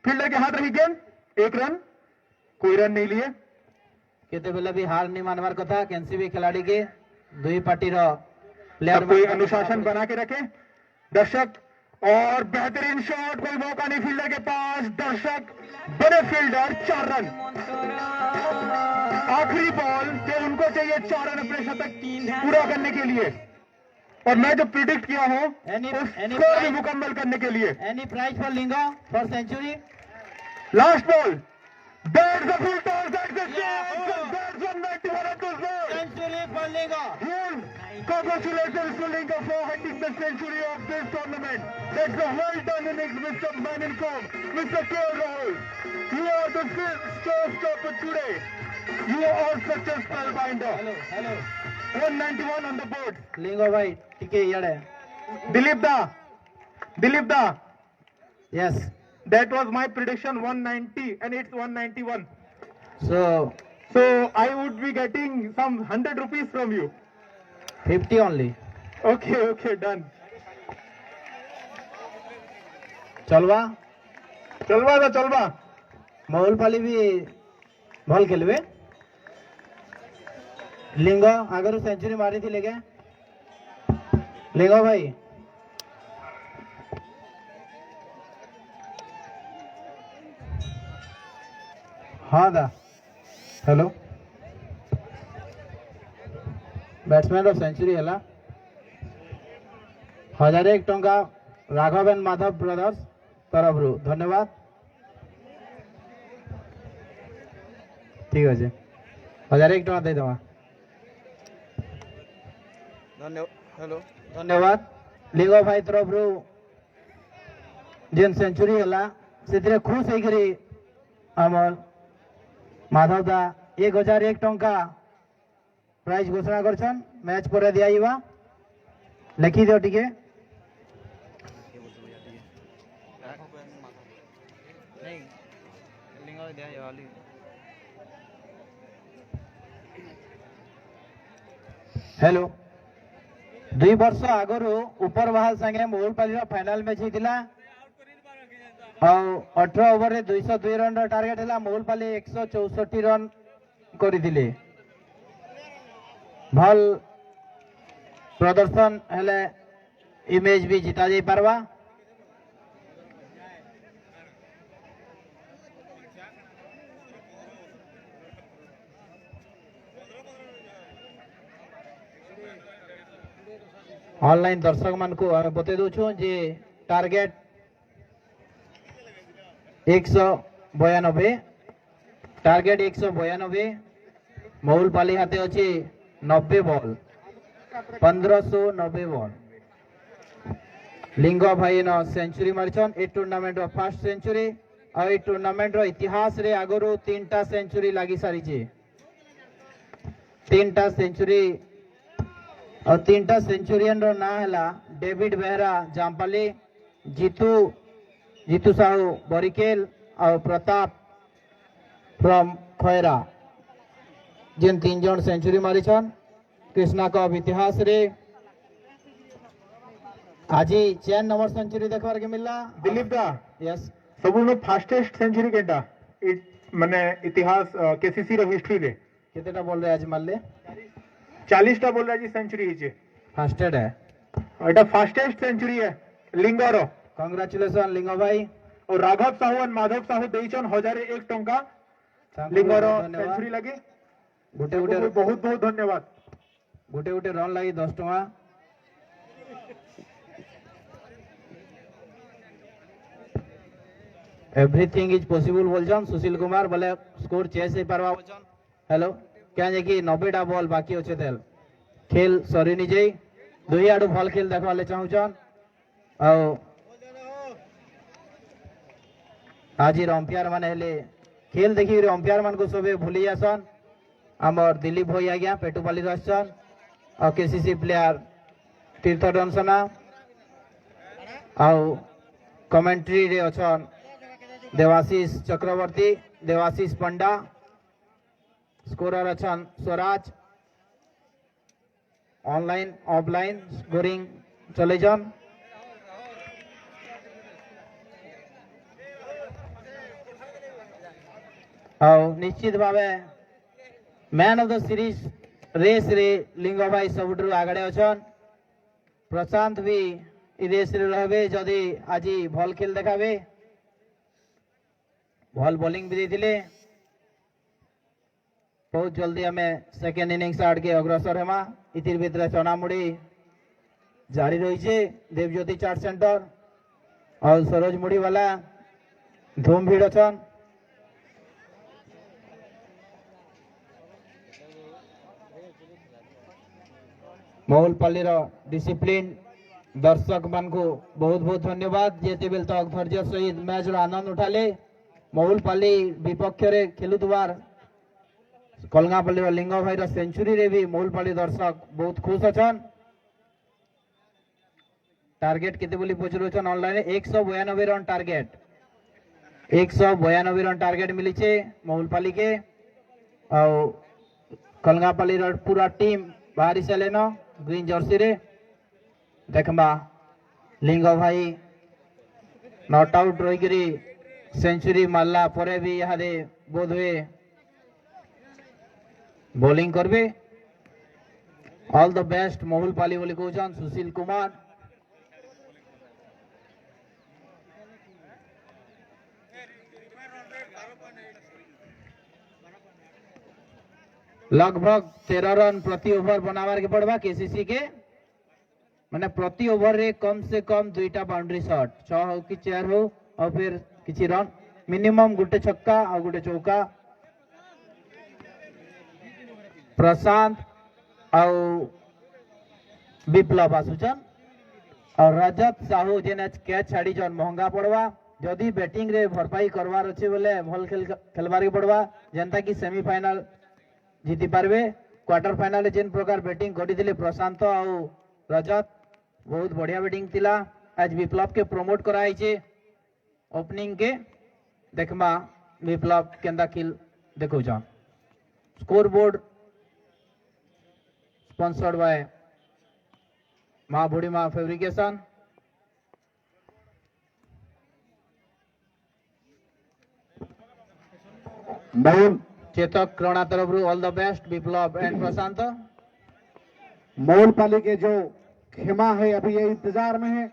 फील्डर के हाथ रही गेंद, 1 रन, कोई रन नहीं लिए। केते बेले भी हार नहीं मानवार कथा केनसीबी खिलाड़ी के दुई पार्टी रो प्लेयर सब कोई अनुशासन बना के रखे। दर्शक और बेहतरीन शॉट, कोई मौका नहीं फील्डर के पास, दर्शक बड़े फील्डर 4 रन। आखिरी बॉल जो उनको चाहिए 4 रन अपने शतक पूरा करने के लिए और मैं जो प्रिडिक्ट किया हूं उस स्कोर भी मुकम्मल करने के लिए। Any prize for Linga for century. Last ball, that's the full toss, that's the save, that's 191 at the zone. Century for Linga. Congratulations to Linga for hitting the century of this tournament. That's a well done innings, Mr. Man in form, Mr. K. Rahul. You are the showstopper today. You are such a spellbinder. Hello 191 on the board. लिंगा भाई टिके याडे Dilip da, yes that was my prediction 190 and it's 191. So So I would be getting some 100 rupees from you. 50 only Okay, done. चलवा चलवा महुल पाली भी भल खेलबे। लिंगा Agar century मारी थी लेके लिंगा भाई हाँ दा हेलो बैट्समैन ऑफ सेंचुरी है 1001 टंका राघव एंड माधव ब्रदर्स तरफ रू धन्यवाद। ठीक है 1001 टंका दे दवा हेलो धन्यवाद। लिंगो भाई तरफ रू जेन सेंचुरी है से खुश होकर आमर माधव दा 1001 टंका प्राइज घोषणा करछन। मैच पर दिया लिखी दियो टिके नहीं लिंगा दिया ये वाली हेलो दुई वर्ष आगु ऊपर बहाल संगे महुलपाली फाइनाल मैच होता 18 ओवर रे 202 रन टार्गेट है महुलपाली 164 रन करथिले भल प्रदर्शन हेले इमेज भी जिता जाई पारबा ऑनलाइन दर्शक मान को बते दउछु जे टार्गेट 192 टार्गेट 192 महुलपाली हाथे अच्छे 90 बॉल 1590 बॉल लिंग भाई न सेंचुरी मारिछन ए टूर्नामेंट रो फर्स्ट सेंचुरी और ए टूर्नामेंट रो इतिहास रे आगरो 3टा सेंचुरी लागी सारी छे 3टा सेंचुरी और 3टा सेंचुरियन रो ना हला डेविड बेहरा जामपाली जीतू साहू बरिकेल और प्रताप फ्रॉम खैरा जिन 3 जन सेंचुरी मारिछन कृष्णा कप इतिहास रे आज 4 नंबर सेंचुरी देखबार के मिलला दिलीप दा यस सबुनो फास्टेस्ट सेंचुरी केटा माने इतिहास केसीसी रो हिस्ट्री रे केतेटा बोल रहे आज मारले 40 टा बोल रहा जी सेंचुरी हिचे फास्टेड है एटा फास्टेस्ट सेंचुरी है लिंगरो कांग्रेचुलेशन लिंग भाई और राघव साहू और माधव साहू देइछन 1001 टंका लिंगरो सेंचुरी लगी गुटे गुटे बहुत बहुत धन्यवाद गुटे गुटे रन लगी 10 टका everything is possible बोलछन Sushil Kumar बोले स्कोर चेस हे पारवा बोलछन हेलो क्या जे कि 90टा बॉल बाकी अच्छे थे खेल सरी नहीं जाई दुई आडू भल खेल देखवा ले चाहूछन आज अंपायर मान हेले खेल देखी अंपायर मान को सब भूली जासन आमर दिलीप भाई आज्ञा पेटुपाली आसन और केसीसी प्लेयर तीर्थ डनसना आउ कमेंट्री रे अछन देवाशीष चक्रवर्ती देवाशीष पंडा स्कोरर अछन स्वराज ऑनलाइन ऑफलाइन स्कोरिंग चले जन और निश्चित भावे man of the series race रे लिंग भाई सबुठु आगड़े अछन प्रशांत भी इ रेस रे रहबे जदी आज भल खेल देखाबे भल बॉलिंग भी देथिले बहुत जल्दी हमें सेकेंड इनिंग्स आड़ के अग्रसर हेमा इतिर भितर चनामुड़ी जारी रही है देवज्योति चाट सेंटर और सरोज मुड़ी वाला धूम भीड़ अछन महुलपाली डिसिप्लिन दर्शक मान को बहुत बहुत धन्यवाद जेते बेल तक धैर्य सहित मैच आनंद उठाले महुलपाली विपक्ष रे खेलुवार कलगापल्ली लिंग भाई सेंचुरी रे भी महुलपाली दर्शक बहुत खुश अछन टार्गेट केते बोली पचरुछन online 192 run target 192 run target मिली छे महुलपाली के और कलगापल्ली पूरा टीम बाहरी चले न ग्रीन जर्सी रे देखबा लिंग भाई नॉट आउट रही करी सेंचुरी मारला परे भी यहाँ बोध हुए बॉलिंग करबे ऑल द बेस्ट महुलपाली बोली कहछन सुशील कुमार लगभग 13 रन प्रति ओवर बनावार के पड़वा केसीसी के माने प्रति ओवर रे कम से कम 2टा बाउंड्री शॉट 6 हो कि 4 हो और फिर किछि रन मिनिमम गुटे छक्का और गुटे चौका प्रशांत और विप्लव आसुचन और रजत साहू जेने कैच छाड़ी जन महंगा पड़वा जदि बैटिंग रे भरपाई करवार अच्छे बोले भल खेलबार के पड़वा जनता की सेमीफाइनल जीति पारबे क्वार्टर फाइनल जेन प्रकार बैटिंग करी प्रशांत और रजत बहुत बढ़िया बैटिंग थिला आज विप्लव के प्रमोट कराई छे ओपनिंग के देखमा विप्लव केंदा किल देखो जान score board sponsored by Maa Budhi Maa fabrication, Mayur Chetak क्रोना तरफ all the best Biplab and Prashant. Molpali के जो खेमा है अभी ये इंतजार में है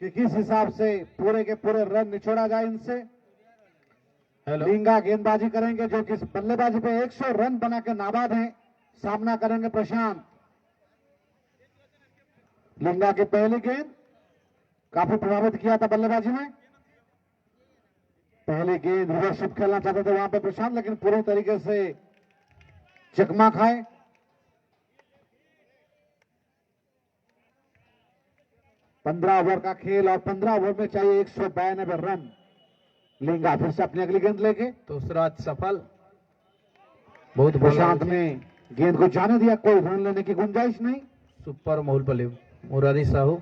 कि किस हिसाब से पूरे के पूरे रन निचोड़ा जाए इनसे। हेलो लिंगा गेंदबाजी करेंगे जो कि इस बल्लेबाजी पे 100 रन बना के नाबाद हैं। सामना करेंगे प्रशांत। लिंगा की पहली गेंद काफी प्रभावित किया था बल्लेबाजी में। पहली गेंद रिवर्स खेलना चाहते थे वहां पे प्रशांत, लेकिन पूरी तरीके से चकमा खाए। पंद्रह ओवर का खेल और 15 ओवर में चाहिए 192 रन। लिंगा फिर से अपनी अगली गेंद लेके दूसरा सफल, बहुत प्रशांत ने गेंद को जाने दिया, कोई रन लेने की गुंजाइश नहीं। सुपर मोलपली मुरारी साहू।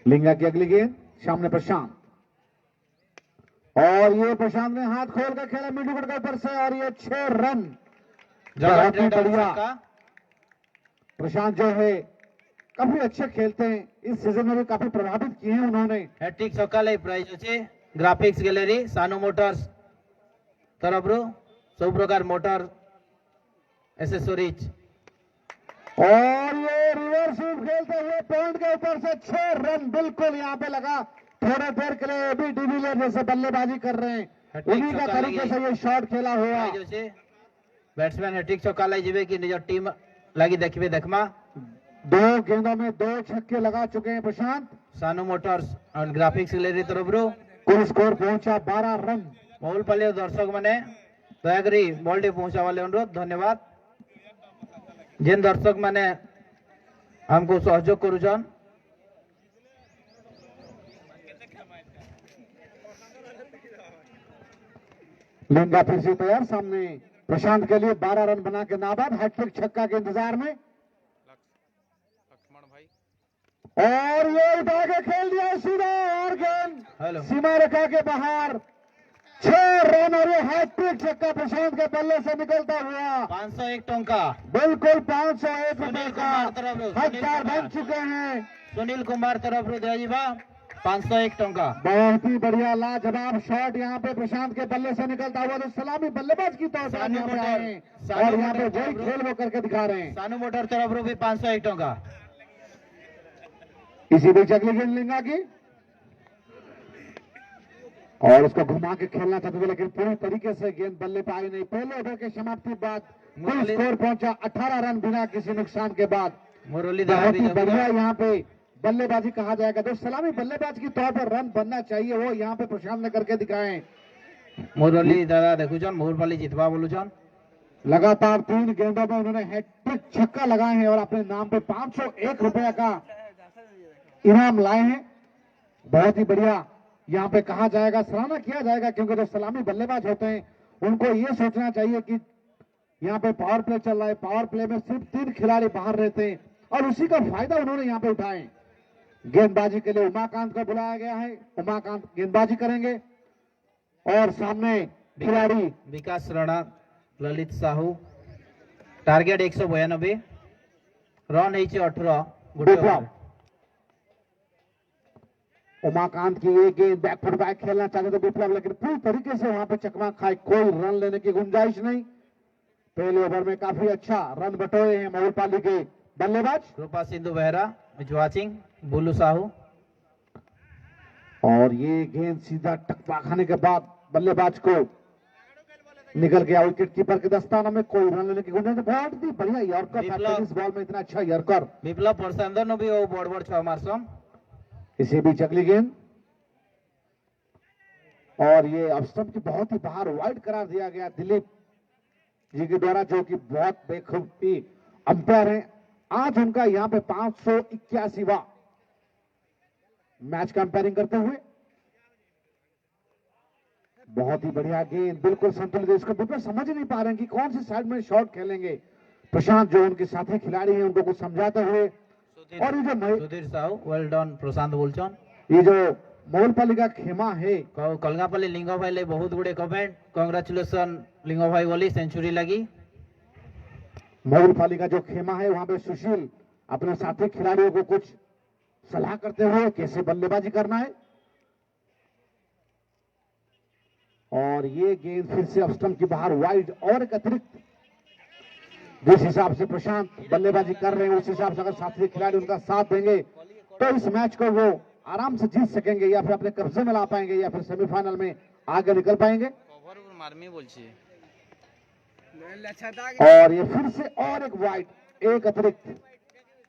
लिंगा की अगली गेंद सामने प्रशांत, और ये प्रशांत ने हाथ खोल कर खेला मिड विकेट के ऊपर से और ये 6 रन। बहुत ही बढ़िया। प्रशांत जो है काफी अच्छे खेलते हैं, इस सीजन में भी काफी प्रभावित किए हैं उन्होंने। हैट्रिक सकाले प्राइज अच्छे ग्राफिक्स गैलरी सानू मोटर्स तरफ सब प्रकार मोटर एसेसरीज। और ये रिवर्स स्वीप खेलते हुए पॉइंट के ऊपर से 6 रन बिल्कुल यहाँ पे लगा। थोड़े देर के लिए अभी डिविलियर जैसे बल्लेबाजी कर रहे हैं, उन्हीं का तरीके से ये शॉट खेला हुआ। बैट्समैन हैट्रिक चौका जीवे की निज टीम लगी देखिए देखमा। 2 गेंदों में 2 छक्के लगा चुके हैं प्रशांत। सानू मोटर्स और ग्राफिक्स गैलरी तरफ कुल स्कोर पहुंचा 12 रन। महुलपल्ली दर्शक मैंने दयाकरी बॉल टी पहुंचा वाले अनुरोध धन्यवाद। जिन दर्शक मैंने हमको सहयोग करुछन लिंगा फिर से तैयार सामने प्रशांत के लिए 12 रन बना के नाबाद। हैट्रिक छक्का के इंतजार में, और ये उठा के खेल दिया सीधा और गेंद सीमा रेखा के बाहर। 6 रन और ये हैट्रिक छक्का प्रशांत के बल्ले से निकलता हुआ 501 टंका बिल्कुल 501 रुपए का हकदार बन चुके हैं। सुनील कुमार तरफ दयाजीबा 501 टंका। बहुत ही बढ़िया लाजवाब शॉट यहाँ पे प्रशांत के बल्ले से निकलता हुआ, तो सलामी बल्लेबाज की तौर पर यहाँ पे आए हैं और यहाँ पे वही खेल वो करके दिखा रहे हैं। सानू मोटर तरफ भी 501 टंका। इसी बीच अगली गेंद लिंगा की, और उसको घुमा के खेलना चाहते थे लेकिन पूरी तरीके से गेंद बल्ले पे आई नहीं। पहले ओवर के समाप्ति बाद कुल स्कोर पहुंचा 18 रन बिना किसी नुकसान के बाद। मुरली बहुत ही बढ़िया यहाँ पे बल्लेबाजी कहा जाएगा, जो सलामी बल्लेबाज की तौर पर रन बनना चाहिए वो यहाँ पे प्रशांत ने करके दिखाए। मुरली दादा देखुचन मुरली जितवा बोलुचन। लगातार 3 गेंदों में उन्होंने हैट्रिक छक्का लगाए हैं और अपने नाम पे 501 रुपया का इनाम लाए हैं। बहुत ही बढ़िया यहाँ पे कहा जाएगा, सराहना किया जाएगा, क्योंकि जो सलामी बल्लेबाज होते हैं उनको ये सोचना चाहिए कि यहाँ पे पावर प्ले चल रहा है, पावर प्ले में सिर्फ 3 खिलाड़ी बाहर रहते हैं और उसी का फायदा उन्होंने यहाँ पे उठाए। गेंदबाजी के लिए उमाकांत को बुलाया गया है, उमाकांत गेंदबाजी करेंगे और सामने खिलाड़ी विकास राणा, ललित साहू। टारगेट 192, रन है 18। विप्लव। उमाकांत की एक गेंद बैकफुट बैक खेलना चाहते थे विप्लव, लेकिन पूरी तरीके से वहां पे चकमा खाए, कोई रन लेने की गुंजाइश नहीं। पहले ओवर में काफी अच्छा रन बटोरे हैं महुलपाली के बल्लेबाज। रूपा सिंधु बेहरा इज वाचिंग, बुल्लू साहू। और ये गेंद सीधा टकपा खाने के बाद बल्लेबाज को निकल गया विकेट कीपर के दस्ताना में, कोई रन लेने की गुंजाइश। बहुत ही बढ़िया यॉर्कर, इस बॉल में इतना अच्छा यॉर्कर। विप्लव परसंदर नो भी वो बड़ 6 मारसम। इसी बीच अगली गेंद, और ये अब स्टंप की बहुत ही बाहर वाइड करार दिया गया दिलीप जी के द्वारा, जो कि बहुत बेखूबी अंपायर हैं। आज उनका यहाँ पे 581वां मैच का अंपायरिंग करते हुए। बहुत ही बढ़िया गेंद, बिल्कुल संतुलित। इसको बिल्कुल समझ नहीं पा रहे हैं कि कौन सी साइड में शॉट खेलेंगे। प्रशांत जो उनके साथी खिलाड़ी हैं उनको कुछ समझाते हुए, और ये जो सुधीर साहू वेल डन प्रशांत बोलचन। ये जो मोलपाली का खेमा है, कलगापल्ली लिंग भाई ले बहुत गुड़े कमेंट। कांग्रेचुलेसन लिंग भाई बोली सेंचुरी लगी। मोहनपाली का जो खेमा है वहां पे सुशील अपने साथी खिलाड़ियों को कुछ सलाह करते हुए कैसे बल्लेबाजी करना है। और ये गेंद फिर से ऑफ स्टंप के बाहर वाइड और एक अतिरिक्त। जिस हिसाब से प्रशांत बल्लेबाजी कर रहे हैं उस हिसाब से अगर साथी खिलाड़ी उनका साथ देंगे तो इस मैच को वो आराम से जीत सकेंगे या फिर अपने कब्जे में ला पाएंगे या फिर सेमीफाइनल में आगे निकल पाएंगे। और ये फिर से और एक वाइड, एक अतिरिक्त।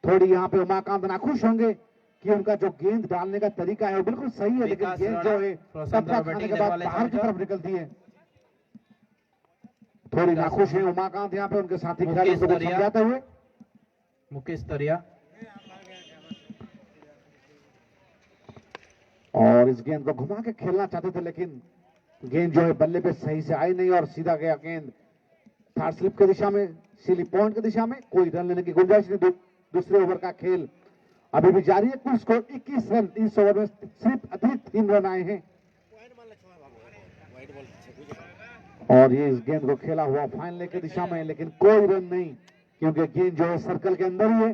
थोड़ी यहाँ पे उमाकांत नाखुश होंगे कि उनका जो गेंद डालने का तरीका है वो बिल्कुल सही है, लेकिन गेंद जो है टप्पा खाने के बाद बाहर की तरफ निकलती है। थोड़ी नाखुश है उमाकांत यहाँ पे उनके साथी खिलाड़ी को समझाते हुए। मुकेश तरिया और इस गेंद को घुमा के खेलना चाहते थे लेकिन गेंद जो है बल्ले पे सही से आई नहीं और सीधा गया गेंद थर्ड स्लिप की दिशा में, सीली पॉइंट की दिशा में। कोई रन लेने की गुंजाइश नहीं। दूसरे ओवर का खेल अभी भी जारी है। कुल स्कोर 21 रन। इस ओवर में सिर्फ अतिरिक्त 3 रन आए हैं और ये इस गेंद को खेला हुआ फाइनल की दिशा में, लेकिन कोई रन नहीं क्योंकि गेंद जो है सर्कल के अंदर ही है।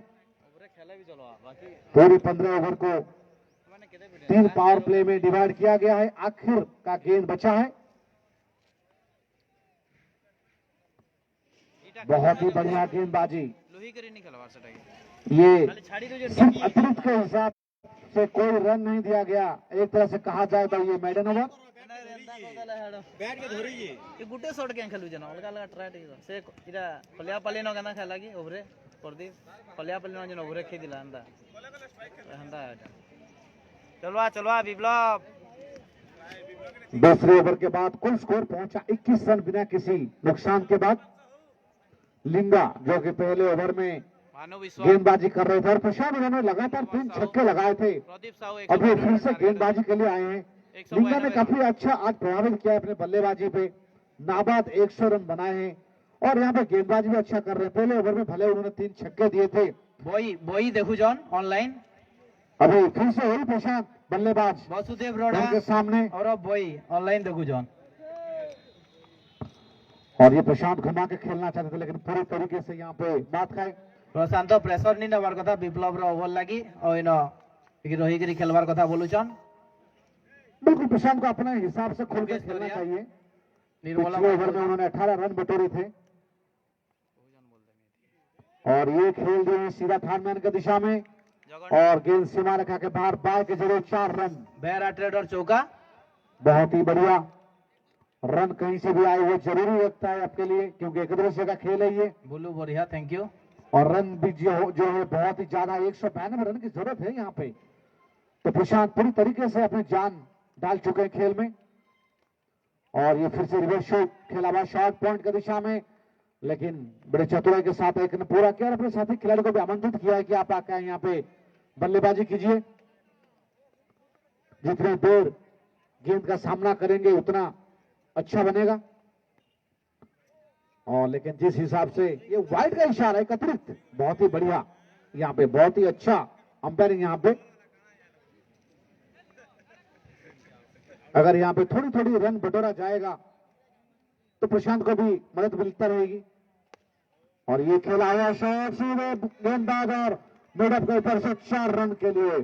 पूरी 15 ओवर को 3 पावर प्ले में डिवाइड किया गया है। आखिर का गेंद बचा है। बहुत ही बढ़िया गेंदबाजी। ये सिर्फ अतिरिक्त के हिसाब से कोई रन नहीं दिया गया। एक तरह से कहा जाए तो ये मेडन ओवर। गुटे शॉट के खेलु जन अलग अलग ट्राई से इरा पलिया पल्ली न गाना खेला की ओवरे प्रदीप पलिया पल्ली न जन ओवरे खे दिला अंदा अंदा चलवा चलवा विप्लव। दूसरे ओवर के बाद कुल स्कोर पहुंचा 21 रन बिना किसी नुकसान के बाद। लिंगा जो कि पहले ओवर में गेंदबाजी कर रहे थे और प्रशांत उन्होंने लगातार 3 छक्के लगाए थे। अभी फिर से गेंदबाजी के लिए आए हैं। लिंगा ने काफी अच्छा आज प्रभावित किया अपने बल्लेबाजी पे। नाबाद 100 रन बनाए हैं और यहाँ पे गेंदबाजी भी अच्छा कर रहे हैं। पहले ओवर में भले उन्होंने 3 छक्के दिए थे। बोई देखो जॉन ऑनलाइन अभी फिर से वही प्रशांत बल्लेबाज वासुदेव रोड़ा के सामने और अब बोई ऑनलाइन देखो जॉन। और ये प्रशांत घुमा के खेलना चाहते थे लेकिन पूरी तरीके से यहाँ पे बात खाए। प्रशांत प्रेसर नहीं नबार कथा विप्लव ओवर लगी और इन रही खेलवार कथा बोलुचन। बिल्कुल प्रशांत को अपने हिसाब से खुल के खेलना चाहिए। पिछले ओवर में उन्होंने 18 रन बटोरे थे और ये खेल जो है सीधा थानमैन की दिशा में और गेंद सीमा रेखा के बाहर बाय के जरूर 4 रन। बेरा ट्रेडर चौका। बहुत ही बढ़िया रन कहीं से भी आए वो जरूरी लगता है आपके लिए क्योंकि एक दिवसीय का खेल है ये। बोलू बढ़िया थैंक यू। और रन भी जो है बहुत ही ज्यादा 192 रन की जरूरत है यहाँ पे। तो प्रशांत पूरी तरीके से अपनी जान डाल चुके हैं खेल में। और ये फिर से रिवर्स शॉट खेला हुआ शॉर्ट पॉइंट की दिशा में, लेकिन बड़े चतुराई के साथ एक ने पूरा किया और अपने साथी खिलाड़ी को भी आमंत्रित किया है कि आप आकर यहाँ पे बल्लेबाजी कीजिए। जितने देर गेंद का सामना करेंगे उतना अच्छा बनेगा। और लेकिन जिस हिसाब से ये वाइड का इशारा एक अतिरिक्त बहुत ही बढ़िया यहाँ पे, बहुत ही अच्छा अंपायरिंग यहाँ पे। अगर यहाँ पे थोड़ी थोड़ी रन बटोरा जाएगा तो प्रशांत को भी मदद मिलता रहेगी। और ये खेला हुआ शॉट सीधे गेंदबाज और मिडअप के ऊपर से 4 रन के लिए।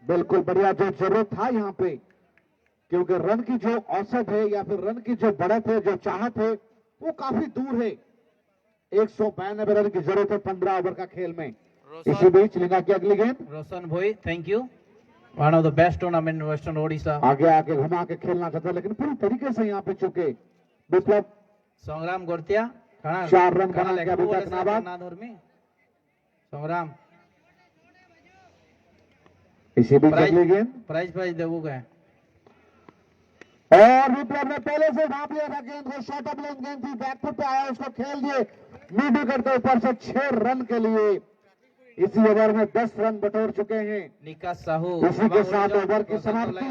बिल्कुल बढ़िया जो जरूरत था यहाँ पे क्योंकि रन की जो औसत है या फिर रन की जो बढ़त है, जो चाहत है वो काफी दूर है। 192 रन की जरूरत है 15 ओवर का खेल में। इसी बीच लिंगा की अगली गेंद Roshan Bhoi thank you. One of the best tournament in western Odisha. आगे आके घुमा के खेलना चाहता है लेकिन पूरी तरीके से यहाँ पे चुके विप्लव। संग्राम गोरतिया 4 रन बना के अभी तक नाबाद। संग्राम इसी बीच अगली गेंद प्राइज देवो गए और विप्लव ने पहले से ढांप लिया था गेंद को। शॉर्ट ऑफ लेंथ गेंद थी, बैकफुट पे आया, उसको खेल दिए मिड विकेट के ऊपर से 6 रन के लिए। इसी ओवर में 10 रन बटोर चुके हैं निका साहू। इसी के साथ ओवर की समाप्ति।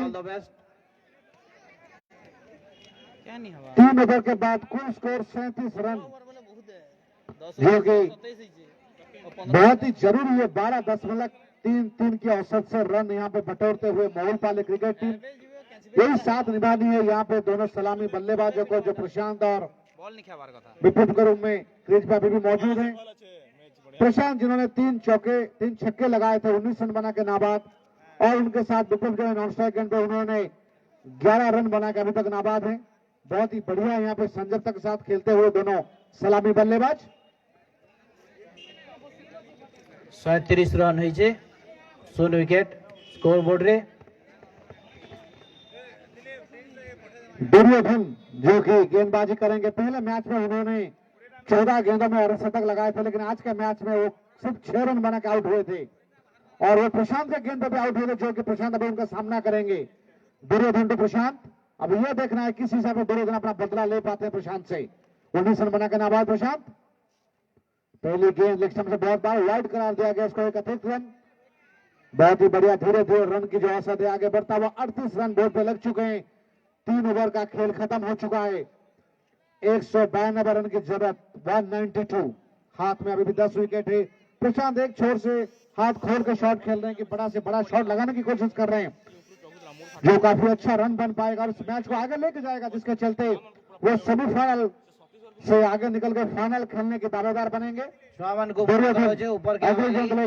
3 ओवर के बाद कुल स्कोर 37 रन जो कि बहुत ही जरूरी है। 12.33 की औसत से रन यहाँ पे बटोरते हुए मोहनपाली क्रिकेट टीम यही साथ निभानी है यहाँ पे दोनों सलामी बल्लेबाजों को जो प्रशांत और बॉल नहीं खेबार कथा विपरीत के रूप में क्रीज पे अभी भी मौजूद हैं प्रशांत, जिन्होंने 3 छक्के लगाए थे, 19 रन बना के नाबाद, और उनके साथ विपरीत के नॉन स्ट्राइक एंड पे उन्होंने 11 रन बना के अभी तक नाबाद हैं। बहुत ही बढ़िया यहाँ पे संजयता के साथ खेलते हुए दोनों सलामी बल्लेबाज। 37 रन होइछे 16 विकेट स्कोर बोर्ड रे। दुर्योधन जो कि गेंदबाजी करेंगे, पहले मैच में उन्होंने 14 गेंदों में अर्धशतक लगाए थे, लेकिन आज के मैच में वो सिर्फ 6 रन बना के आउट हुए थे, और वो प्रशांत के गेंद पे आउट हुए थे, जो कि प्रशांत अभी उनका सामना करेंगे। दुर्योधन टू प्रशांत, अब यह देखना है किस हिसाब से दुर्योधन अपना बदला ले पाते हैं प्रशांत से। 19 रन बना के नाबाद प्रशांत। पहली गेंद लेग स्टंप से बहुत बार वाइड करार दिया गया, इसको एक अतिरिक्त रन। बहुत ही बढ़िया, धीरे धीरे रन की जो औसत है आगे बढ़ता हुआ। 38 रन बोर्ड पे लग चुके हैं, 3 ओवर का खेल खत्म हो चुका है। 192 रन की जरूरत, 192। हाथ में अभी भी 10 विकेट है। प्रशांत एक छोर से हाथ खोल के शॉट खेल रहे हैं कि बड़ा से बड़ा शॉट लगाने की कोशिश कर रहे हैं, जो काफी अच्छा रन बन पाएगा और इस मैच को आगे लेके जाएगा, जिसके चलते वो सेमीफाइनल से आगे निकल के फाइनल खेलने के दावेदार बनेंगे। स्वामन को ऊपर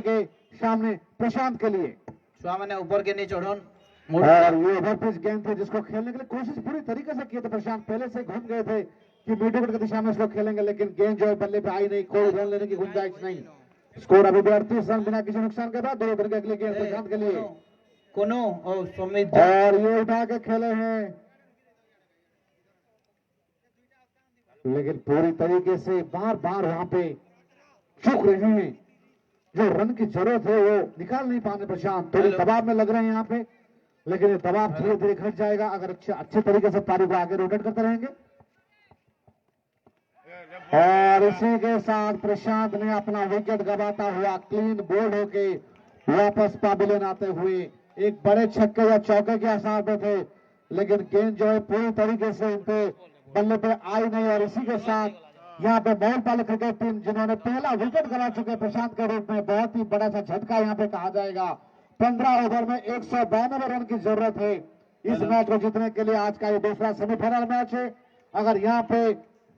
के सामने प्रशांत के लिए स्वामन ऊपर के नीचे चढ़ोन, और ये ओवरपिच गेंद थी जिसको खेलने के लिए कोशिश पूरी तरीके से किए थे प्रशांत। पहले से घूम गए थे कि मिड विकेट की दिशा में इसको खेलेंगे, लेकिन गेंद जो है बल्ले पे आई नहीं, कोई रन लेने की गुंजाइश नहीं। स्कोर अभी भी 38 रन बिना किसी नुकसान के बाद। 2 ओवर की अगली गेंद प्रशांत के लिए, कोनो और सुमित, और ये उठा के खेले हैं, लेकिन पूरी तरीके से बार बार वहां पे चूक रहे हैं। जो रन की जरूरत है वो निकाल नहीं पाने प्रशांत, थोड़ी दबाव में लग रहे हैं यहाँ पे, लेकिन ये दबाव धीरे धीरे घट जाएगा अगर अच्छे तरीके से पारी को आगे रोटेट करते रहेंगे। और इसी के साथ प्रशांत ने अपना विकेट गवाता हुआ क्लीन बोल्ड होके वापस पाबिलेन आते हुए एक बड़े छक्के या चौके के आसार पे थे, लेकिन गेंद जो है पूरी तरीके से उनके बल्ले पे आई नहीं। और इसी के साथ यहाँ पे मोहनपाल क्रिकेट टीम, जिन्होंने पहला विकेट गवा चुके प्रशांत के रूप में, बहुत ही बड़ा सा झटका यहाँ पे कहा जाएगा। 15 ओवर में 192 रन की जरूरत है इस मैच को जीतने के लिए। आज का ये दूसरा सेमीफाइनल मैच है। अगर यहाँ पे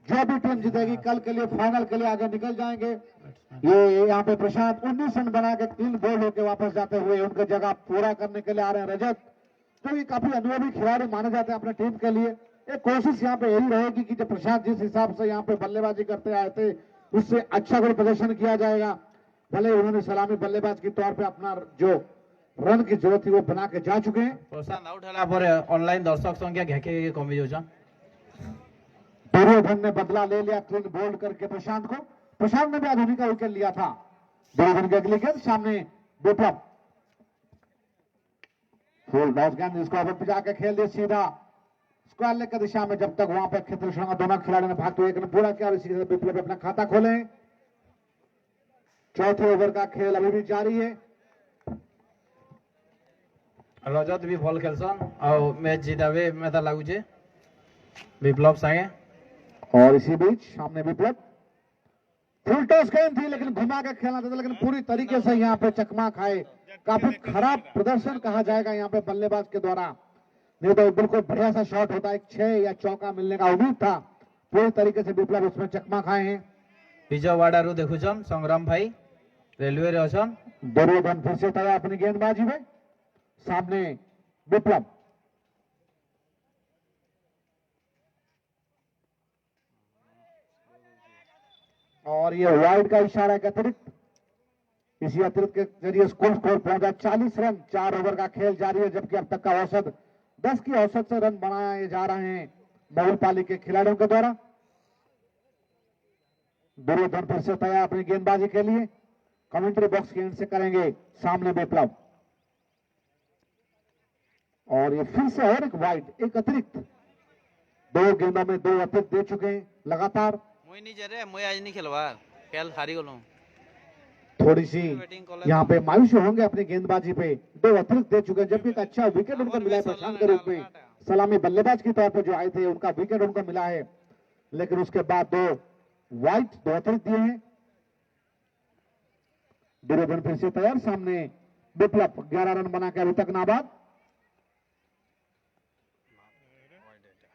जो भी टीम जीतेगी कल के लिए फाइनल के लिए आगे निकल जाएंगे। ये यहाँ पे प्रशांत 19 रन बना के 3 बोल्ड होकर वापस जाते हुए उनकी जगह पूरा करने के लिए आ रहे हैं। रजत, जो ये काफी अनुभवी खिलाड़ी माने जाते हैं अपने टीम के लिए, एक कोशिश यहाँ पे यही रहेगी कि जब प्रशांत जिस हिसाब से यहाँ पे बल्लेबाजी करते आए थे उससे अच्छा कोई प्रदर्शन किया जाएगा। भले उन्होंने सलामी बल्लेबाज के तौर पे अपना जो रन की जरूरत थी वो बना के जा चुके हैं। प्रशांत आउट होला पर ऑनलाइन दर्शक संख्या घेके कमी जाउछन। दुर्योधन ने बदला ले लिया क्लीन बोल्ड करके प्रशांत को। प्रशांत ने भी आधुनिक का विकेट लिया था। दुर्योधन की अगली गेंद सामने विप्लव, फुल डॉस गेंद जिसको अब पिजा के खेल दिया सीधा स्क्वायर लेग की दिशा में। जब तक वहां पर क्षेत्र शर्मा दोनों खिलाड़ियों ने भागते हुए एक रन पूरा किया और इसी के साथ विप्लव अपना खाता खोले। चौथे ओवर का खेल अभी भी जारी है। रजत भी भल खेलसन और मैच जितावे मेता लागुचे विप्लव संगे। और इसी बीच सामने विप्लव, फुल टॉस गेंद थी लेकिन घुमा के खेलना था, लेकिन पूरी तरीके से यहाँ पे चकमा खाए। काफी खराब प्रदर्शन कहा जाएगा यहाँ पे बल्लेबाज के द्वारा, नहीं तो बिल्कुल बढ़िया सा शॉट होता है। 6 या चौका मिलने का उम्मीद था, पूरी तरीके से विप्लव उसमें चकमा खाए हैं। विजयवाड़ा देखुछन संग्राम भाई रेलवे रे अछन। दुर्योधन फिर से तैयार अपनी गेंदबाजी में, सामने विप्लव, और ये वाइड का इशारा के अतिरिक्त, इसी अतिरिक्त के जरिए स्कोर पहुंचा 40 रन। 4 ओवर का खेल जारी है, जबकि अब तक का औसत 10 की औसत से रन बनाए जा रहे हैं बहुलपाली के खिलाड़ियों के द्वारा। दुर्योधन फिर से तैयार अपनी गेंदबाजी के लिए, कमेंट्री बॉक्स के एंड से करेंगे सामने विप्लव। और ये फिर से और एक वाइड, एक अतिरिक्त, 2 गेंदों में 2 अतिरिक्त दे चुके हैं लगातार। मुई नहीं जे रे, मुई आज नहीं खेलवार, कल हारी गलो। थोड़ी सी यहाँ पे मायूस होंगे अपनी गेंदबाजी पे, 2 अतिरिक्त दे चुके हैं, जबकि एक अच्छा विकेट उनको मिला है प्रशांत के रूप में। सलामी बल्लेबाज के तौर पर जो आए थे उनका विकेट उनको मिला है, लेकिन उसके बाद 2 वाइड, 2 अतिरिक्त दिए हैं। दुर्योधन फिर से तैयार, सामने विप्लव 11 रन बना के अभी तक नाबाद।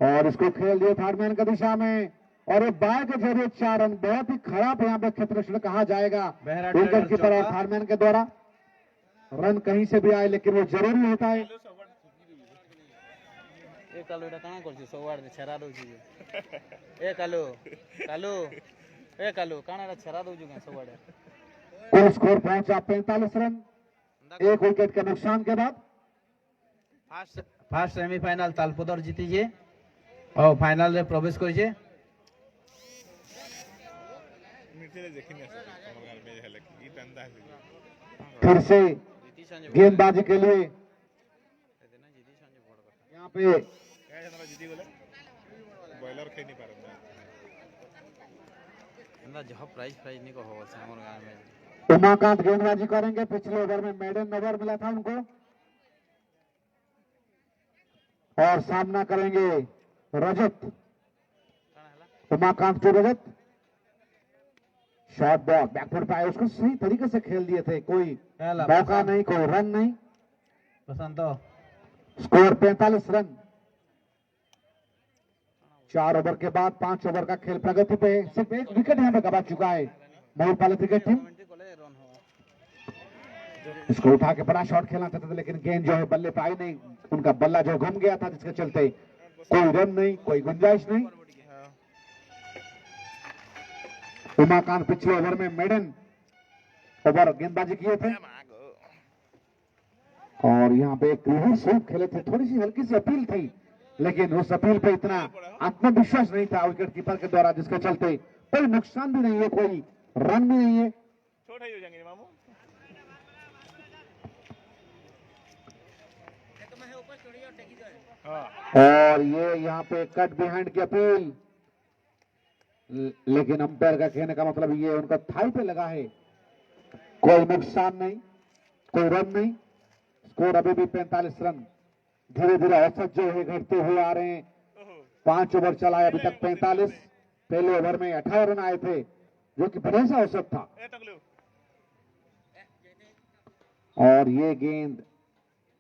और इसको खेल दिया थर्ड मैन की दिशा में, और ये बाय के जरिए 4 रन, बहुत ही खराब यहाँ पे क्षेत्र कहा जाएगा बेहरा विकेट ट्रेडर्स कीपर और चौका। फारमैन के द्वारा। रन कहीं से भी आए लेकिन वो जरूरी होता है। ए कालू এটা কানা করছিস সবার ছেড়া দউছি এ কালু কালু ए कालू काना ছেড়া দউଛୁ কেন সবার कुल स्कोर पहुंचा 45 रन, 1 विकेट के नुकसान के बाद। ফার্স্ট সেমিফাইনাল তালপদর জিতিছে और फाइनल रे प्रवेश करिছে। फिर से गेंदबाजी के लिए यहाँ पे एंदा जह प्राइस प्राइस नहीं को हो हमर गांव में उमाकांत गेंदबाजी करेंगे। पिछले ओवर में मेडन ओवर मिला था उनको और सामना करेंगे Rajat. Umakant to Rajat, short ball backfoot पे आया, उसको सही तरीके से खेल दिए थे, कोई पहला मौका नहीं, कोई रन नहीं। पसंद स्कोर 45 रन। 4 ओवर के बाद 5 ओवर का खेल प्रगति पे। सिर्फ 1 विकेट यहाँ पे गवा चुका है मोहपाल क्रिकेट टीम। इसको उठा के बड़ा शॉट खेलना चाहते थे लेकिन गेंद जो है बल्ले पे आई नहीं, उनका बल्ला जो घूम गया था जिसके चलते कोई रन नहीं, कोई गुंजाइश नहीं। उमाकांत पिछले ओवर में मेडन ओवर गेंदबाजी किए थे और यहाँ पे एक रिवर्स स्वीप खेले थे। थोड़ी सी हल्की सी अपील थी लेकिन उस अपील पे इतना आत्मविश्वास नहीं था विकेट कीपर के द्वारा जिसके चलते कोई नुकसान भी नहीं है, कोई रन भी नहीं है। और ये यहाँ पे कट बिहाइंड की अपील, लेकिन अंपायर का कहने का मतलब ये उनका थाई पे लगा है। कोई नुकसान नहीं, कोई रन नहीं। स्कोर अभी भी 45 रन। धीरे धीरे औसत जो है घटते हुए आ रहे हैं। 5 ओवर चला है अभी तक 45। पहले ओवर में 18 रन आए थे जो कि बढ़िया सा औसत था। और ये गेंद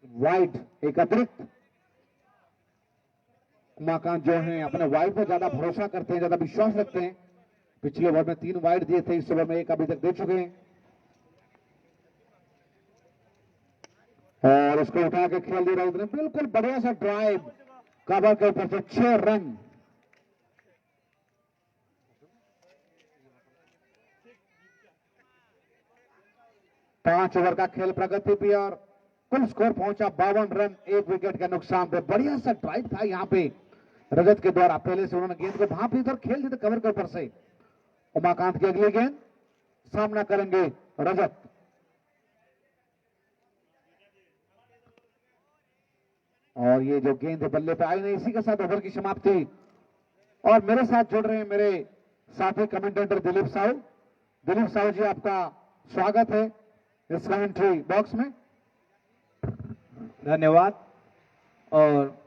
वाइड, एक अतिरिक्त। उमाकांत जो है अपने वाइड पर ज्यादा भरोसा करते हैं, ज्यादा विश्वास रखते हैं। पिछले ओवर में 3 वाइड दिए थे, इस ओवर में 1 अभी तक दे चुके हैं और उसको उठा के खेल दे रहे हैं। बिल्कुल बढ़िया सा ड्राइव, कवर के ऊपर से 6 रन। पांच ओवर का खेल प्रगति पे और कुल स्कोर पहुंचा 52 रन, 1 विकेट के नुकसान पे। बढ़िया सा ड्राइव था यहाँ पे रजत के द्वारा। पहले से उन्होंने गेंद को भाप ली और खेल दी कवर के ऊपर से। उमाकांत की अगली गेंद, सामना करेंगे रजत। और ये जो गेंद बल्ले पे आई नहीं, इसी के साथ ओवर की समाप्ति। और मेरे साथ जुड़ रहे हैं मेरे साथी कमेंटेटर दिलीप साहू। दिलीप साहू जी, आपका स्वागत है इस कमेंट्री बॉक्स में। धन्यवाद। और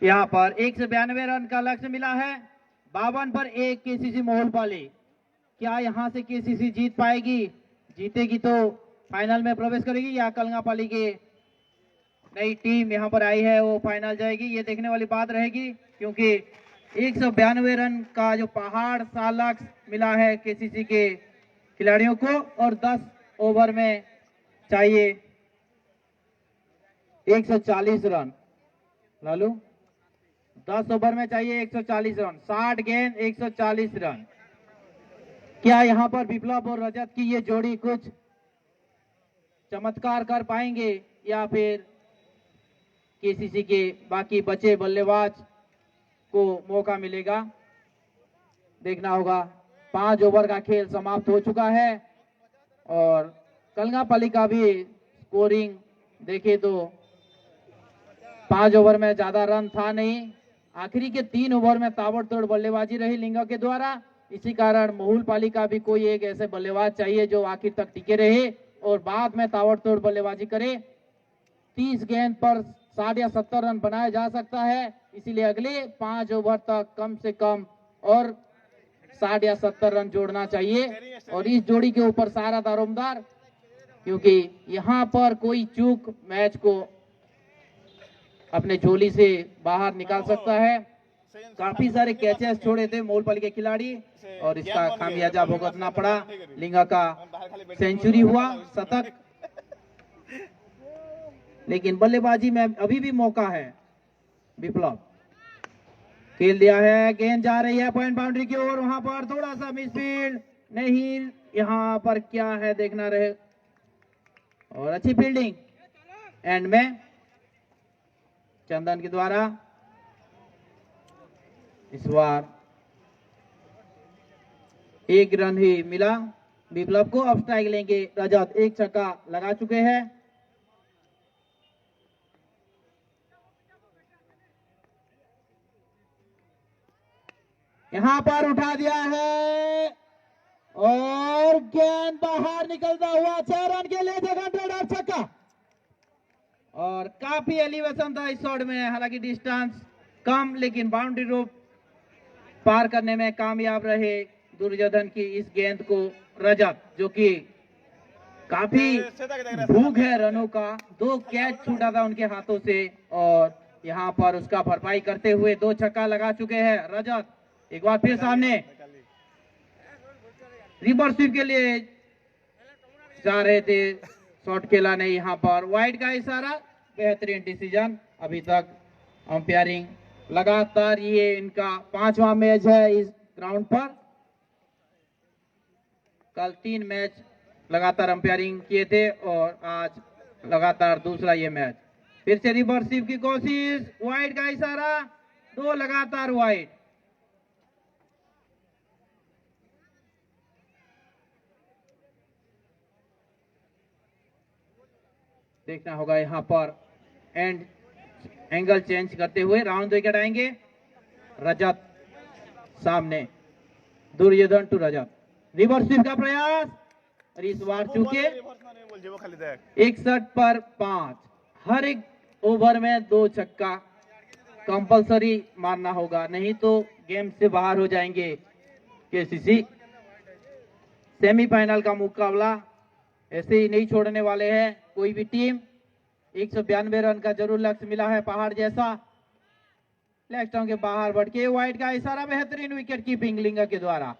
यहाँ पर 192 रन का लक्ष्य मिला है। 52 पर 1 केसीसी मोहलपाली। क्या यहाँ से केसीसी जीत पाएगी? जीतेगी तो फाइनल में प्रवेश करेगी या कलंगापाली की नई टीम यहाँ पर आई है वो फाइनल जाएगी? ये देखने वाली बात रहेगी क्योंकि 192 रन का जो पहाड़ सा लक्ष्य मिला है केसीसी के खिलाड़ियों को और 10 ओवर में चाहिए 140 रन। लालू, 10 ओवर में चाहिए 140 रन, 60 गेंद 140 रन। क्या यहाँ पर विप्लव और रजत की ये जोड़ी कुछ चमत्कार कर पाएंगे या फिर केसीसी के बाकी बचे बल्लेबाज को मौका मिलेगा? देखना होगा। 5 ओवर का खेल समाप्त हो चुका है और कलंगापाली का भी स्कोरिंग देखे तो 5 ओवर में ज्यादा रन था नहीं। आखिरी के 3 ओवर में ताबड़तोड़ बल्लेबाजी रही लिंगा के द्वारा। इसी कारण मोहुलपाली का भी कोई एक ऐसे बल्लेबाज चाहिए जो आखिर तक टिके रहे और बाद में ताबड़तोड़ बल्लेबाजी करे। 30 गेंद पर 60 या 70 रन बनाया जा सकता है, इसीलिए अगले 5 ओवर तक कम से कम और 60 या 70 रन जोड़ना चाहिए। और इस जोड़ी के ऊपर सारा दारोमदार, क्योंकि यहाँ पर कोई चूक मैच को अपने झोली से बाहर निकाल सकता है। काफी सारे कैचेस छोड़े थे मोलपल के खिलाड़ी और इसका खामियाजा भुगतना पड़ा। लिंगा का सेंचुरी हुआ, शतक, लेकिन बल्लेबाजी में अभी भी मौका है। विप्लव खेल दिया है, गेंद जा रही है पॉइंट बाउंड्री की ओर, वहां पर थोड़ा सा मिसफील्ड नहीं, यहां पर क्या है देखना रहे, और अच्छी फील्डिंग एंड में चंदन के द्वारा। इस बार 1 रन ही मिला विप्लव को। अब स्ट्राइक लेंगे रजत, 1 छक्का लगा चुके हैं। यहां पर उठा दिया है और गेंद बाहर निकलता हुआ 6 रन के लिए जगह छक्का, और काफी एलिवेशन था इस शॉट में। हालांकि डिस्टेंस कम, लेकिन बाउंड्री रोप पार करने में कामयाब रहे दुर्योधन की इस गेंद को रजत, जो कि काफी भूख है रनों का। 2 कैच छूटा था उनके हाथों से और यहां पर उसका भरपाई करते हुए 2 छक्का लगा चुके हैं रजत। एक बार फिर सामने रिवर्स स्वीप के लिए जा रहे थे, शॉट खेला नहीं, यहां पर वाइड का इशारा। बेहतरीन डिसीजन। अभी तक अंपायरिंग लगातार, ये इनका 5वां मैच है इस ग्राउंड पर। कल 3 मैच लगातार अंपायरिंग किए थे और आज लगातार दूसरा ये मैच। फिर से रिवर्स स्वीप की कोशिश, वाइड का इशारा, 2 लगातार वाइड। देखना होगा यहां पर एंड एंगल चेंज करते हुए राउंड विकेट आएंगे। रजत सामने, Duryodhan to Rajat, reverse sweep का प्रयास और इस बार चूके 61 पर 5। हर एक ओवर में 2 छक्का कंपलसरी मारना होगा, नहीं तो गेम से बाहर हो जाएंगे केसीसी। सेमीफाइनल का मुकाबला ऐसे ही नहीं छोड़ने वाले हैं कोई भी टीम। 192 रन का जरूर लक्ष्य मिला है पहाड़ जैसा। लेग स्टंप के बाहर बढ़ के वाइड का इशारा, बेहतरीन विकेट कीपिंग लिंगा के द्वारा।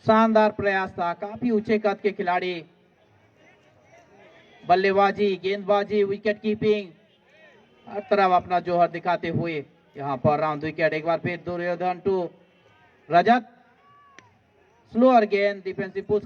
शानदार प्रयास था, काफी ऊंचे कद के खिलाड़ी, बल्लेबाजी, गेंदबाजी, विकेट कीपिंग, हर तरफ अपना जोहर दिखाते हुए यहां पर राउंड विकेट। एक बार फिर दुर्योधन टू रजत, स्लोअर गेंद, डिफेंसिव पुश।